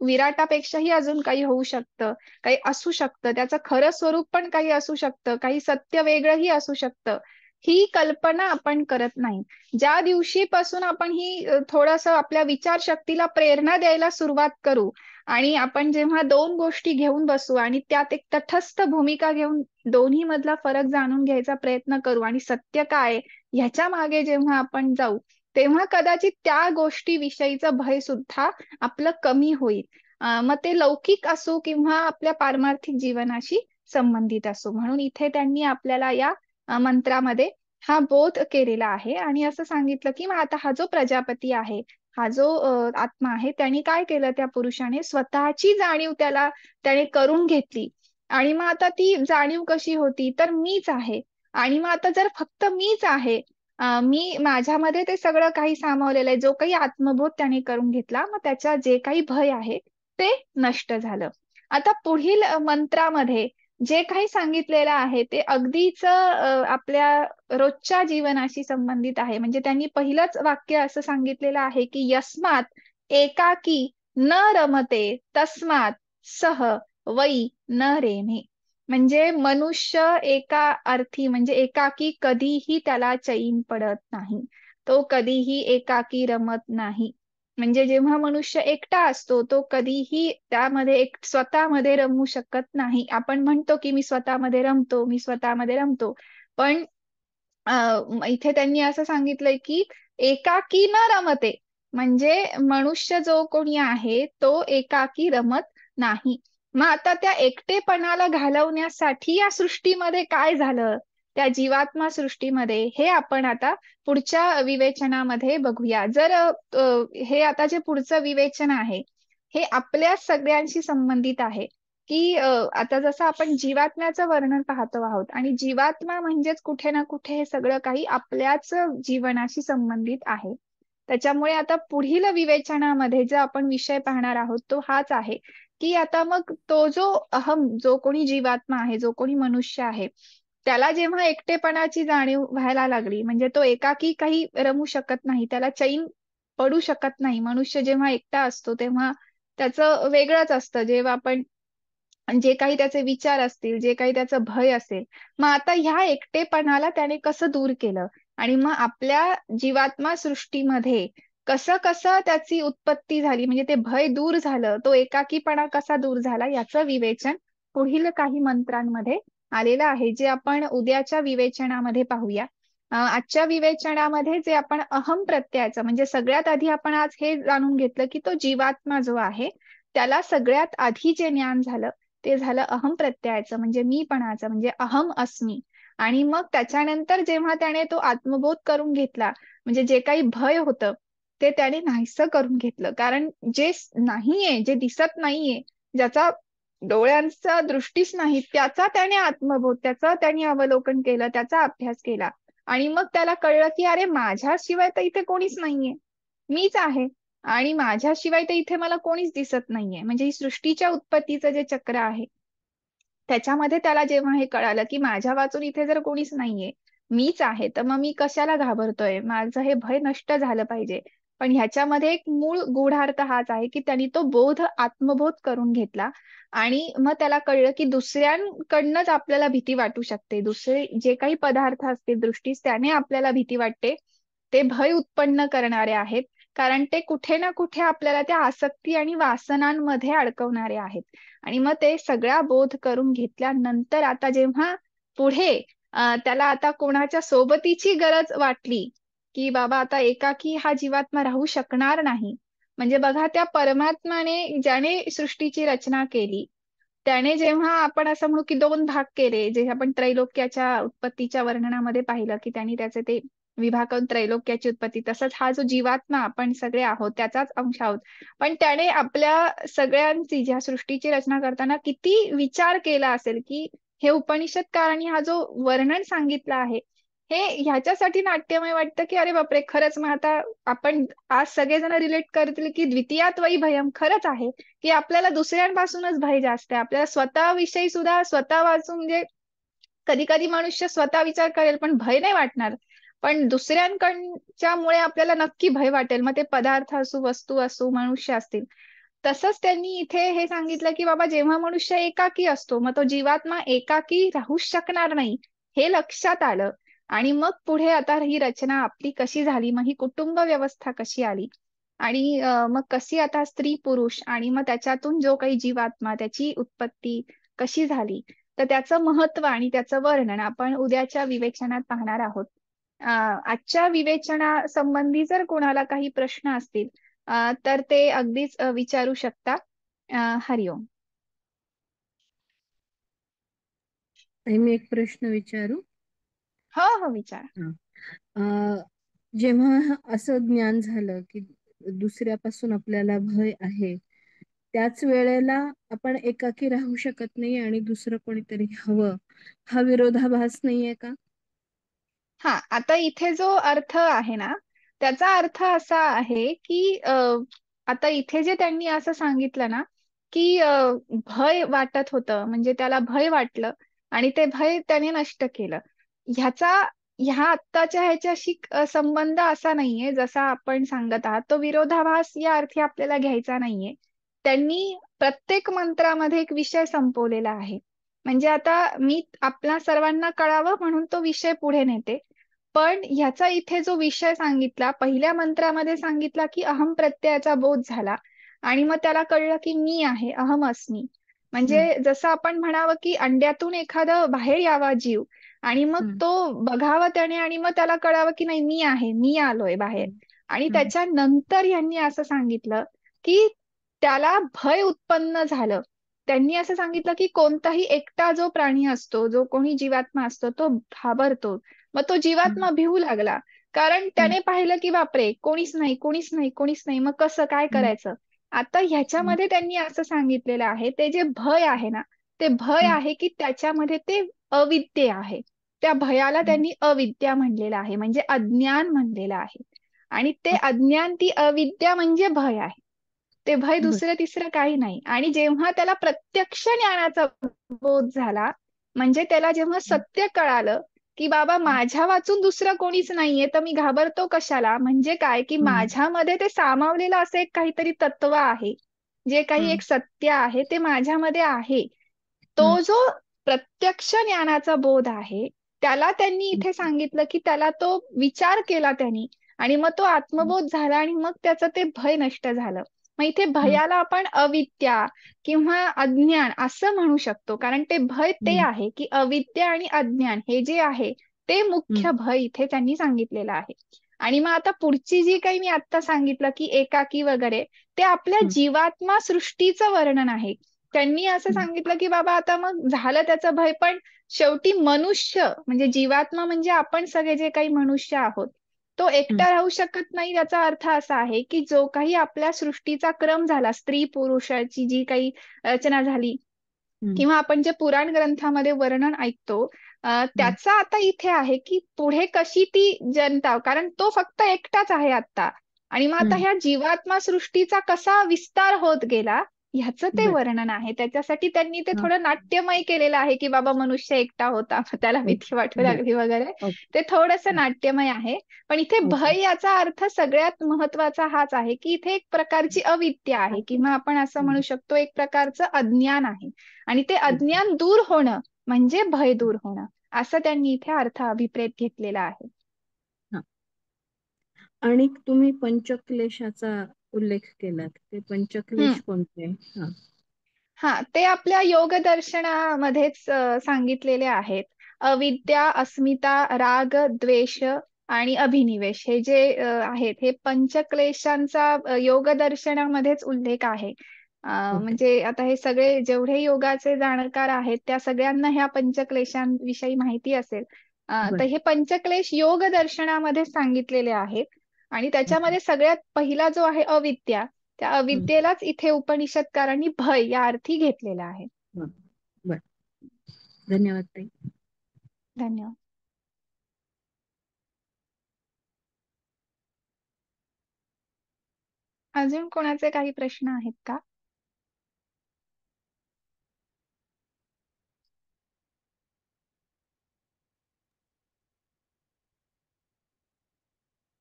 विराटापेक्षाही अजून काही होऊ शकतं, काही असू शकतं, त्याचं खरं स्वरूप पण काही असू शकतं, काही सत्य वेगळंही असू शकतं. ही कल्पना आपण करत नाही. ज्या दिवशीपासून आपण ही थोडंसं आपल्या विचारशक्तीला प्रेरणा द्यायला सुरुवात करू आणि आपण जेव्हा दोन गोष्टी घेऊन बसू आणि त्यात एक तटस्थ भूमिका घेऊन दोन्ही मधला फरक जाणून घ्यायचा प्रयत्न करू आणि सत्य काय ह्याच्या मागे जेव्हा आपण जाऊ, तेव्हा कदाचित त्या गोष्टीविषयीचं भय सुद्धा आपलं कमी होईल. मग ते लौकिक असो किंवा आपल्या पारमार्थिक जीवनाशी संबंधित असो. म्हणून इथे त्यांनी आपल्याला या मंत्रामध्ये हा बोध केलेला आहे आणि असं सांगितलं की मग आता हा जो प्रजापती आहे, हा जो आत्मा आहे, त्याने काय केलं, त्या पुरुषाने स्वतःची जाणीव त्याने करून घेतली. आणि मग आता ती जाणीव कशी होती, तर मीच आहे. आणि मग आता जर फक्त मीच आहे, मी माझ्यामध्ये ते सगळं काही सामावलेलं आहे, जो काही आत्मबोध त्याने करून घेतला, मग त्याच्या जे काही भय आहे ते नष्ट झालं. आता पुढील मंत्रामध्ये जे काही सांगितलेलं आहे ते अगदीच आपल्या रोजच्या जीवनाशी संबंधित आहे. म्हणजे त्यांनी पहिलंच वाक्य असं सांगितलेलं आहे की यस्मात एकाकी न रमते तस्मात सह वै न रेमे. म्हणजे मनुष्य एका अर्थी म्हणजे एकाकी कधीही त्याला चैन पडत नाही. तो कधीही एकाकी रमत नाही. म्हणजे जेव्हा मनुष्य एकटा असतो तो कधीही त्यामध्ये एक स्वतःमध्ये रमू शकत नाही. आपण म्हणतो की मी स्वतःमध्ये रमतो, मी स्वतःमध्ये रमतो. पण इथे त्यांनी असं सांगितलंय की एकाकी न रमते. म्हणजे मनुष्य जो कोणी आहे तो एकाकी रमत नाही. मग आता त्या एकटेपणाला घालवण्यासाठी या सृष्टीमध्ये काय झालं, त्या जीवात्मा सृष्टीमध्ये, हे आपण आता पुढच्या विवेचनामध्ये बघूया. जर हे आता जे पुढचं विवेचन आहे हे आपल्या सगळ्यांशी संबंधित आहे. की आता जसं आपण जीवात्म्याचं वर्णन पाहतो आहोत आणि जीवात्मा म्हणजेच कुठे ना कुठे हे सगळं काही आपल्याच जीवनाशी संबंधित आहे. त्याच्यामुळे आता पुढील विवेचनामध्ये जो आपण विषय पाहणार आहोत तो हाच आहे की आता मग तो जो अहम, जो कोणी जीवात्मा आहे, जो कोणी मनुष्य आहे, त्याला जेव्हा एकटेपणाची जाणीव व्हायला लागली, म्हणजे तो एकाकी काही रमू शकत नाही, त्याला चैन पडू शकत नाही. मनुष्य जेव्हा एकटा असतो तेव्हा त्याचं वेगळंच असतं. जेव्हा आपण जे काही त्याचे विचार असतील, जे काही त्याचं भय असेल, मग आता ह्या एकटेपणाला त्याने कसं दूर केलं आणि मग आपल्या जीवात्मा सृष्टीमध्ये कसं कसं त्याची उत्पत्ती झाली, म्हणजे ते भय दूर झालं, तो एकाकीपणा कसा दूर झाला, याचं विवेचन पुढील काही मंत्रांमध्ये आलेलं आहे, जे आपण उद्याच्या विवेचनामध्ये पाहूया. आजच्या विवेचनामध्ये जे आपण अहम प्रत्ययाचं, म्हणजे सगळ्यात आधी आपण आज हे जाणून घेतलं की तो जीवात्मा जो आहे त्याला सगळ्यात आधी जे ज्ञान झालं ते झालं अहम प्रत्ययाचं, म्हणजे मीपणाचं, म्हणजे अहम अस्मी. आणि मग त्याच्यानंतर जेव्हा त्याने तो आत्मबोध करून घेतला, म्हणजे जे काही भय होतं ते त्याने नाहीसं करून घेतलं. कारण जे नाहीये, जे दिसत नाहीये, ज्याचा डोळ्यांचा दृष्टीच नाही, त्याचा त्याने आत्मबोध, त्याचा त्याने अवलोकन केलं, त्याचा अभ्यास केला. आणि मग त्याला कळलं की अरे माझ्याशिवाय तर इथे कोणीच नाहीये, मीच आहे. आणि माझ्याशिवाय तर इथे मला कोणीच दिसत नाहीये. म्हणजे ही सृष्टीच्या उत्पत्तीचं जे चक्र आहे त्याच्यामध्ये त्याला जेव्हा हे कळालं की माझ्या वाचून इथे जर कोणीच नाहीये, मीच आहे, तर मग मी कशाला घाबरतोय, माझं हे भय नष्ट झालं पाहिजे. पण ह्याच्यामध्ये एक मूळ गूढार्थ हाच आहे की त्यांनी तो बोध, आत्मबोध करून घेतला. आणि मग त्याला कळलं की दुसऱ्यांकडनंच आपल्याला भीती वाटू शकते, दुसरे जे काही पदार्थ असतील दृष्टीस त्याने आपल्याला भीती वाटते, ते भय उत्पन्न करणारे आहेत. कारण ते कुठे ना कुठे आपल्याला त्या आसक्ती आणि वासनांमध्ये अडकवणारे आहेत. आणि मग ते सगळा बोध करून घेतल्यानंतर आता जेव्हा पुढे त्याला आता कोणाच्या सोबतीची गरज वाटली, की बाबा आता एकाकी हा जीवात्मा राहू शकणार नाही. म्हणजे बघा त्या परमात्माने ज्याने सृष्टीची रचना केली, त्याने जेव्हा आपण असं म्हणू की दोन भाग केले, जे आपण त्रैलोक्याच्या उत्पत्तीच्या वर्णनामध्ये पाहिलं की त्यांनी त्याचे ते विभाग करून त्रैलोक्याची उत्पत्ती, तसंच हा जो जीवात्मा आपण सगळे आहोत त्याचाच अंश आहोत. पण त्याने आपल्या सगळ्यांची, ज्या सृष्टीची रचना करताना किती विचार केला असेल की हे उपनिषदकारांनी हा जो वर्णन सांगितलं आहे हे ह्याच्यासाठी नाट्यमय वाटतं की अरे बापरे, खरंच. मग आता आपण आज सगळेजण रिलेट करतील की द्वितीयात वै भयम, खरंच आहे की आपल्याला दुसऱ्यांपासूनच भय जास्त आहे. आपल्याला स्वतःविषयी सुद्धा स्वतः वाचून, म्हणजे कधी कधी मनुष्य स्वतः विचार करेल पण भय नाही वाटणार, पण दुसऱ्यांकडच्यामुळे आपल्याला नक्की भय वाटेल. मग ते पदार्थ असू, वस्तू असू, मनुष्य असतील. तसंच त्यांनी इथे हे सांगितलं की बाबा जेव्हा मनुष्य एकाकी असतो, मग तो जीवात्मा एकाकी राहूच शकणार नाही, हे लक्षात आलं. आणि मग पुढे आता ही रचना आपली कशी झाली, मग ही कुटुंब व्यवस्था कशी आली. आणि मग कशी आता स्त्री पुरुष आणि मग त्याच्यातून जो काही जीवात्मा त्याची उत्पत्ती कशी झाली, तर त्याचं महत्व आणि त्याचं वर्णन आपण उद्याच्या विवेचनात पाहणार आहोत. आजच्या विवेचना संबंधी जर कोणाला काही प्रश्न असतील तर ते अगदीच विचारू शकता. हरिओम. ताई, मी एक प्रश्न विचारू? हो हो, विचार. हा. अं, जेव्हा असं ज्ञान झालं की दुसऱ्यापासून आपल्याला भय आहे, त्याच वेळेला आपण एकाकी राहू शकत नाही आणि दुसरं कोणीतरी हवं, हा विरोधाभास नाहीये का? हा, आता इथे जो अर्थ आहे ना, त्याचा अर्थ असा आहे की आता इथे जे त्यांनी असं सांगितलं ना, की भय वाटत होतं, म्हणजे त्याला भय वाटलं आणि ते भय त्याने नष्ट केलं. ह्याचा ह्या आत्ताच्या ह्याच्याशी संबंध असा नाहीये जसा आपण सांगत आहात. तो विरोधाभास या अर्थी आपल्याला घ्यायचा नाहीये. त्यांनी प्रत्येक मंत्रामध्ये एक विषय संपवलेला आहे. म्हणजे आता मी आपल्या सर्वांना कळावं म्हणून तो विषय पुढे नेते. पण ह्याचा इथे जो विषय सांगितला, पहिल्या मंत्रामध्ये सांगितला की अहम प्रत्ययाचा बोध झाला आणि मग त्याला कळलं की मी आहे, अहम अस्मी. हम्म. म्हणजे जसं आपण म्हणावं की अंड्यातून एखादं बाहेर यावा जीव आणि मग हम्म. तो बघावा त्याने आणि मग त्याला कळावं की नाही, मी आहे, मी आलोय बाहेर. हम्म. आणि हम्म. त्याच्यानंतर यांनी असं सांगितलं की त्याला भय उत्पन्न झालं. त्यांनी असं सांगितलं की कोणताही एकटा जो प्राणी असतो, जो कोणी जीवात्मा असतो, तो घाबरतो. मग तो हम्म. जीवात्मा भिवू लागला. कारण हम्म. त्याने पाहिलं की बापरे, कोणीच नाही, कोणीच नाही, कोणीच नाही. मग कसं काय हम्म. करायचं? आता हम्म. ह्याच्यामध्ये त्यांनी असं सांगितलेलं आहे, ते जे भय आहे ना, ते भय हम्म. आहे की त्याच्यामध्ये ते अविद्य आहे. त्या भयाला हम्म. त्यांनी अविद्या म्हणलेलं आहे, म्हणजे अज्ञान म्हणलेलं आहे. आणि ते ओके. अज्ञान, ती अविद्या म्हणजे भय आहे. ते भय बर. दुसरं तिसरं काही नाही. आणि जेव्हा त्याला प्रत्यक्ष ज्ञानाचा बोध झाला, म्हणजे त्याला जेव्हा हम्म. सत्य कळालं की बाबा माझ्या वाचून दुसरं कोणीच नाहीये, तर मी घाबरतो कशाला? म्हणजे काय की हम्म. माझ्यामध्ये ते सामावलेलं असं एक काहीतरी तत्व आहे, जे काही हम्म. एक सत्य आहे ते माझ्यामध्ये आहे. हम्म. तो जो प्रत्यक्ष ज्ञानाचा बोध आहे, त्याला त्यांनी इथे सांगितलं की त्याला तो विचार केला त्यांनी आणि मग तो आत्मबोध झाला आणि मग त्याचं ते भय नष्ट झालं. मग इथे हम्म. भयाला आपण अविद्या किंवा अज्ञान असं म्हणू शकतो, कारण ते भय ते हम्म. आहे की अविद्या आणि अज्ञान हे जे आहे ते हम्म. मुख्य भय इथे त्यांनी सांगितलेलं आहे. आणि मग आता पुढची जी काही मी आता सांगितलं की एकाकी वगैरे, ते आपल्या हम्म. जीवात्मा सृष्टीचं वर्णन आहे. त्यांनी असं हम्म. सांगितलं की बाबा आता मग झालं त्याचं भय, पण शेवटी मनुष्य म्हणजे जीवात्मा म्हणजे आपण सगळे जे काही मनुष्य आहोत, तो हम्म. एकटा राहू शकत नाही. याचा अर्थ असा आहे की जो काही आपल्या सृष्टीचा क्रम झाला, स्त्री पुरुषाची जी काही रचना झाली हम्म. किंवा आपण जे पुराण ग्रंथामध्ये वर्णन ऐकतो, हम्म. त्याचा आता इथे आहे की पुढे कशी ती जनता, कारण तो फक्त एकटाच आहे आता. आणि मग आता हम्म. ह्या जीवात्मा सृष्टीचा कसा विस्तार होत गेला ह्याचं ते बर. वर्णन आहे. त्याच्यासाठी त्यांनी ते हा. थोडं नाट्यमय केलेलं आहे की बाबा मनुष्य एकटा होता, मग त्याला भीती ओके. वाटू बर. लागली वगैरे. ओके. ते थोडंसं हा. नाट्यमय आहे. पण इथे ओके. भय याचा अर्थ सगळ्यात महत्वाचा हाच आहे की इथे एक प्रकारची अविद्या आहे किंवा आपण असं म्हणू हम्म. शकतो एक प्रकारचं अज्ञान आहे. आणि ते ओके. अज्ञान दूर होणं म्हणजे भय दूर होणं, असं त्यांनी इथे अर्थ अभिप्रेत घेतलेला आहे. हा. आणि तुम्ही पंचक्लेशाचा उल्लेख केलात, ते हम्म. पंचक्लेश कोणते? हा. हा, ते आपल्या योग दर्शनामध्येच सांगितलेले आहेत. अविद्या, अस्मिता, राग, द्वेष आणि अभिनिवेश हे जे आहेत, हे पंचक्लेशांचा योग दर्शनामध्येच उल्लेख आहे. ओके. म्हणजे आता हे सगळे जेवढे योगाचे जाणकार आहेत त्या सगळ्यांना ह्या पंचक्लेशांविषयी माहिती असेल. तर बर. हे पंचक्लेश योग दर्शनामध्ये सांगितलेले आहेत. आणि ओके. त्याच्यामध्ये सगळ्यात पहिला जो आहे अविद्या, त्या हम्म. अविद्येलाच इथे उपनिषदकारांनी भय या अर्थी घेतलेला आहे. हा. बर. धन्यवाद ताई. धन्यवाद. अजून कोणाचे काही प्रश्न आहेत का?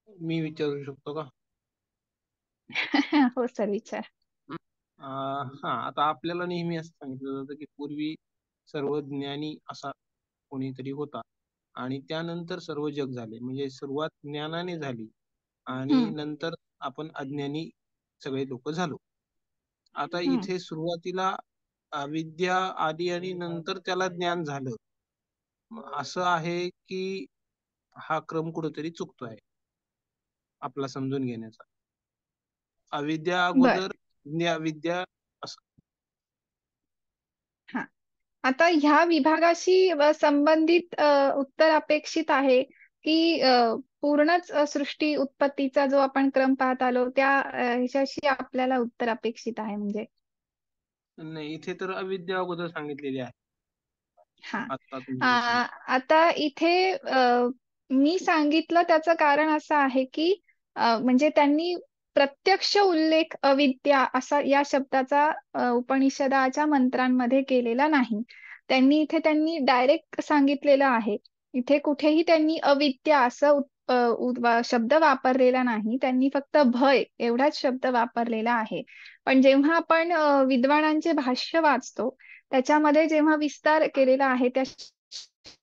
मी विचारू शकतो का? हो सर, विचार. हा, आता आपल्याला नेहमी असं सांगितलं जातं की पूर्वी सर्व ज्ञानी असा कोणीतरी होता आणि त्यानंतर सर्व जग झाले, म्हणजे सुरुवात ज्ञानाने झाली आणि हम्म. नंतर आपण अज्ञानी सगळे लोक झालो. आता हम्म. इथे सुरुवातीला अविद्या आली आणि नंतर त्याला ज्ञान झालं, असं आहे की हा क्रम कुठेतरी चुकतोय आपला समजून घेण्याचा. अविद्या बर. अगोदर विद्या असं. हा, आता ह्या विभागाशी संबंधित उत्तर अपेक्षित आहे की पूर्णच सृष्टी उत्पत्तीचा जो आपण क्रम पाहत आलो त्या ह्याच्याशी आपल्याला उत्तर अपेक्षित आहे म्हणजे? नाही, इथे तर अविद्या अगोदर सांगितलेली आहे. हा, आता तुम्ही आता इथे मी सांगितलं त्याचं कारण असं आहे की म्हणजे त्यांनी प्रत्यक्ष उल्लेख अविद्या असा या शब्दाचा उपनिषदाच्या मंत्रांमध्ये केलेला नाही. त्यांनी डायरेक्ट सांगितलेलं आहे. इथे कुठेही त्यांनी अविद्या असं शब्द वापरलेला नाही. त्यांनी फक्त भय एवढाच शब्द वापरलेला आहे. पण जेव्हा आपण विद्वानांचे भाष्य वाचतो त्याच्यामध्ये जेव्हा विस्तार केलेला आहे त्या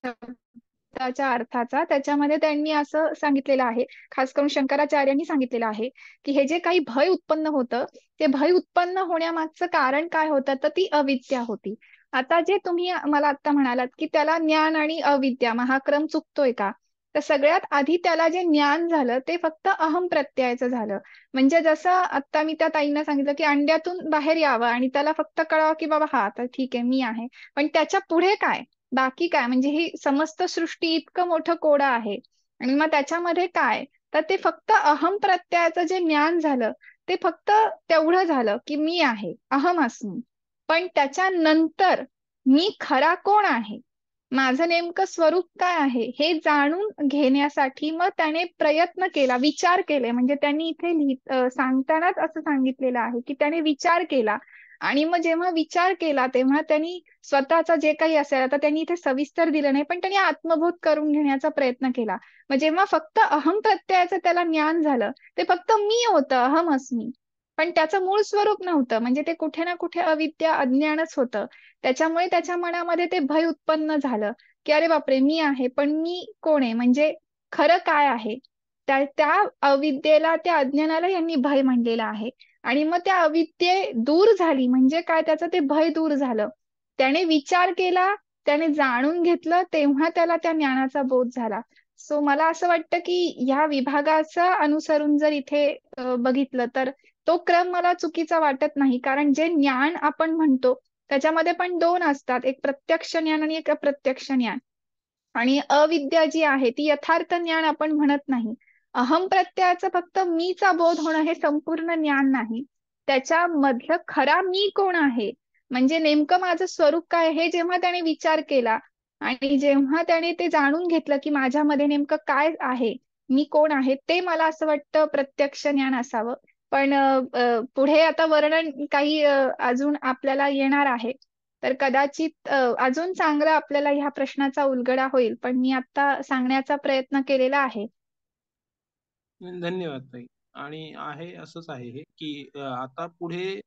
शब्दाच्या अर्थाचा, त्याच्यामध्ये त्यांनी असं सांगितलेलं आहे, खास करून शंकराचार्यांनी सांगितलेलं आहे की हे जे काही भय उत्पन्न होतं ते भय उत्पन्न होण्यामागचं कारण काय होतं, तर ती अविद्या होती. आता जे तुम्ही मला आता म्हणालात की त्याला ज्ञान आणि अविद्या हा क्रम चुकतोय का, तर सगळ्यात आधी त्याला जे ज्ञान झालं ते फक्त अहम प्रत्ययाचं झालं. म्हणजे जसं आता मी त्या ताईंना सांगितलं की अंड्यातून बाहेर यावं आणि त्याला फक्त कळावं की बाबा हा तर ठीक आहे मी आहे, पण त्याच्या पुढे काय, बाकी काय, म्हणजे ही समस्त सृष्टी इतकं मोठं कोडं आहे आणि मग त्याच्यामध्ये काय, तर ते फक्त अहम प्रत्ययाचं जे ज्ञान झालं ते फक्त तेवढं झालं की मी आहे, अहम अस्मी. पण त्याच्यानंतर मी खरा कोण आहे, माझं नेमकं स्वरूप काय आहे हे जाणून घेण्यासाठी मग त्याने प्रयत्न केला, विचार केले. म्हणजे त्यांनी इथे सांगतानाच असं सांगितलेलं आहे की त्याने विचार केला आणि मग जेव्हा विचार केला तेव्हा त्यांनी स्वतःचा जे काही असेल, आता त्यांनी इथे सविस्तर दिलं नाही पण त्यांनी आत्मबोध करून घेण्याचा प्रयत्न केला. मग जेव्हा फक्त अहम प्रत्ययाचं त्याला ज्ञान झालं ते फक्त मी होतं, अहम अस्मी, पण त्याचं मूळ स्वरूप नव्हतं. म्हणजे ते कुठे ना कुठे अविद्या अज्ञानच होतं. त्याच्यामुळे त्याच्या मनामध्ये ते भय उत्पन्न झालं की अरे बापरे मी आहे, पण मी कोण आहे, म्हणजे खरं काय आहे. त्या अविद्येला, त्या अज्ञानाला यांनी भय म्हणलेलं आहे. आणि मग त्या अविद्ये दूर झाली म्हणजे काय, त्याचं ते भय दूर झालं, त्याने विचार केला, त्याने जाणून घेतलं, तेव्हा त्याला त्या ज्ञानाचा बोध झाला. सो मला असं वाटतं की ह्या विभागाचं अनुसरून जर इथे बघितलं तर तो क्रम मला चुकीचा वाटत नाही. कारण जे ज्ञान आपण म्हणतो त्याच्यामध्ये पण दोन असतात, एक प्रत्यक्ष ज्ञान आणि एक अप्रत्यक्ष ज्ञान. आणि अविद्या जी आहे ती यथार्थ ज्ञान आपण म्हणत नाही. अहम प्रत्ययाचं फक्त मीचा बोध होणं हे संपूर्ण ज्ञान नाही. त्याच्यामधलं खरा मी कोण आहे, म्हणजे नेमकं माझं स्वरूप काय, हे जेव्हा त्याने विचार केला आणि जेव्हा त्याने ते जाणून घेतलं की माझ्यामध्ये नेमकं काय आहे, मी कोण आहे, ते मला असं वाटतं प्रत्यक्ष ज्ञान असावं. पण पुढे आता वर्णन काही अजून आपल्याला येणार आहे, तर कदाचित अजून चांगला आपल्याला ह्या प्रश्नाचा उलगडा होईल. पण मी आता सांगण्याचा प्रयत्न केलेला आहे. धन्यवाद ताई. आणि आहे असंच आहे हे की आता पुढे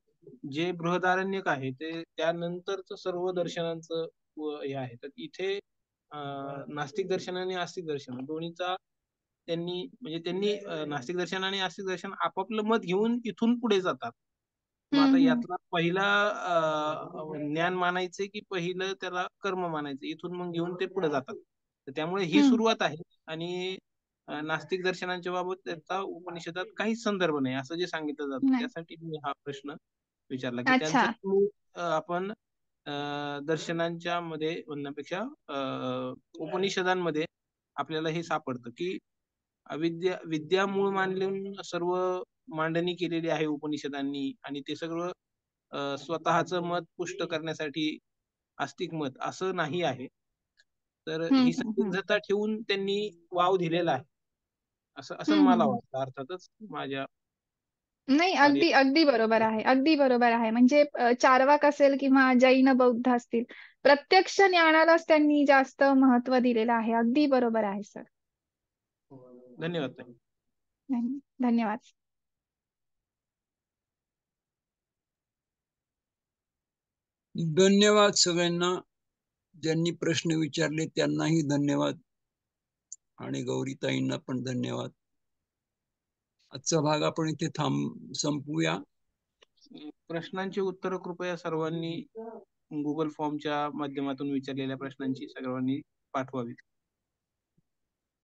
जे बृहदारण्यक आहे ते त्यानंतरच सर्व दर्शनांचं हे आहे. तर इथे नास्तिक दर्शन आणि आस्तिक दर्शन दोन्हीचा त्यांनी नास्तिक दर्शन आणि आस्तिक दर्शन आपापलं मत घेऊन इथून पुढे जातात. मग आता हम्म. यातला पहिला ज्ञान मानायचे की पहिलं त्याला कर्म मानायचं, इथून मग घेऊन ते पुढे जातात. तर त्यामुळे ही हम्म. सुरुवात आहे. आणि नास्तिक दर्शनांच्या बाबत त्याचा उपनिषदात काहीच संदर्भ नाही असं जे सांगितलं जातं, नाही. त्यासाठी मी हा प्रश्न विचारला की अच्छा. त्यांचं आपण दर्शनांच्या मध्ये म्हणण्यापेक्षा उपनिषदांमध्ये आपल्याला हे सापडतं की विद्या मूळ मानून सर्व मांडणी केलेली आहे उपनिषदांनी, आणि ते सगळं स्वतःचं मत पुष्ट करण्यासाठी आस्तिक मत असं नाही आहे. तर ही हम्म. संदिग्धता ठेवून त्यांनी वाव दिलेला आहे असं असं हम्म. मला हम्म. वाटतं. अर्थातच माझ्या नाही, कार्य अगदी अगदी बरोबर आहे, अगदी बरोबर आहे. म्हणजे चार्वाक असेल किंवा जैन बौद्ध असतील, प्रत्यक्ष ज्ञानालाच त्यांनी जास्त महत्व दिलेलं आहे. अगदी बरोबर आहे सर. धन्यवाद ताई. धन्यवाद. धन्यवाद सगळ्यांना, ज्यांनी प्रश्न विचारले त्यांनाही धन्यवाद, आणि गौरीताईंना पण धन्यवाद. आजचा भाग आपण इथे संपवूया. प्रश्नांची उत्तरं कृपया सर्वांनी गुगल फॉर्मच्या माध्यमातून विचारलेल्या प्रश्नांची सर्वांनी पाठवावी.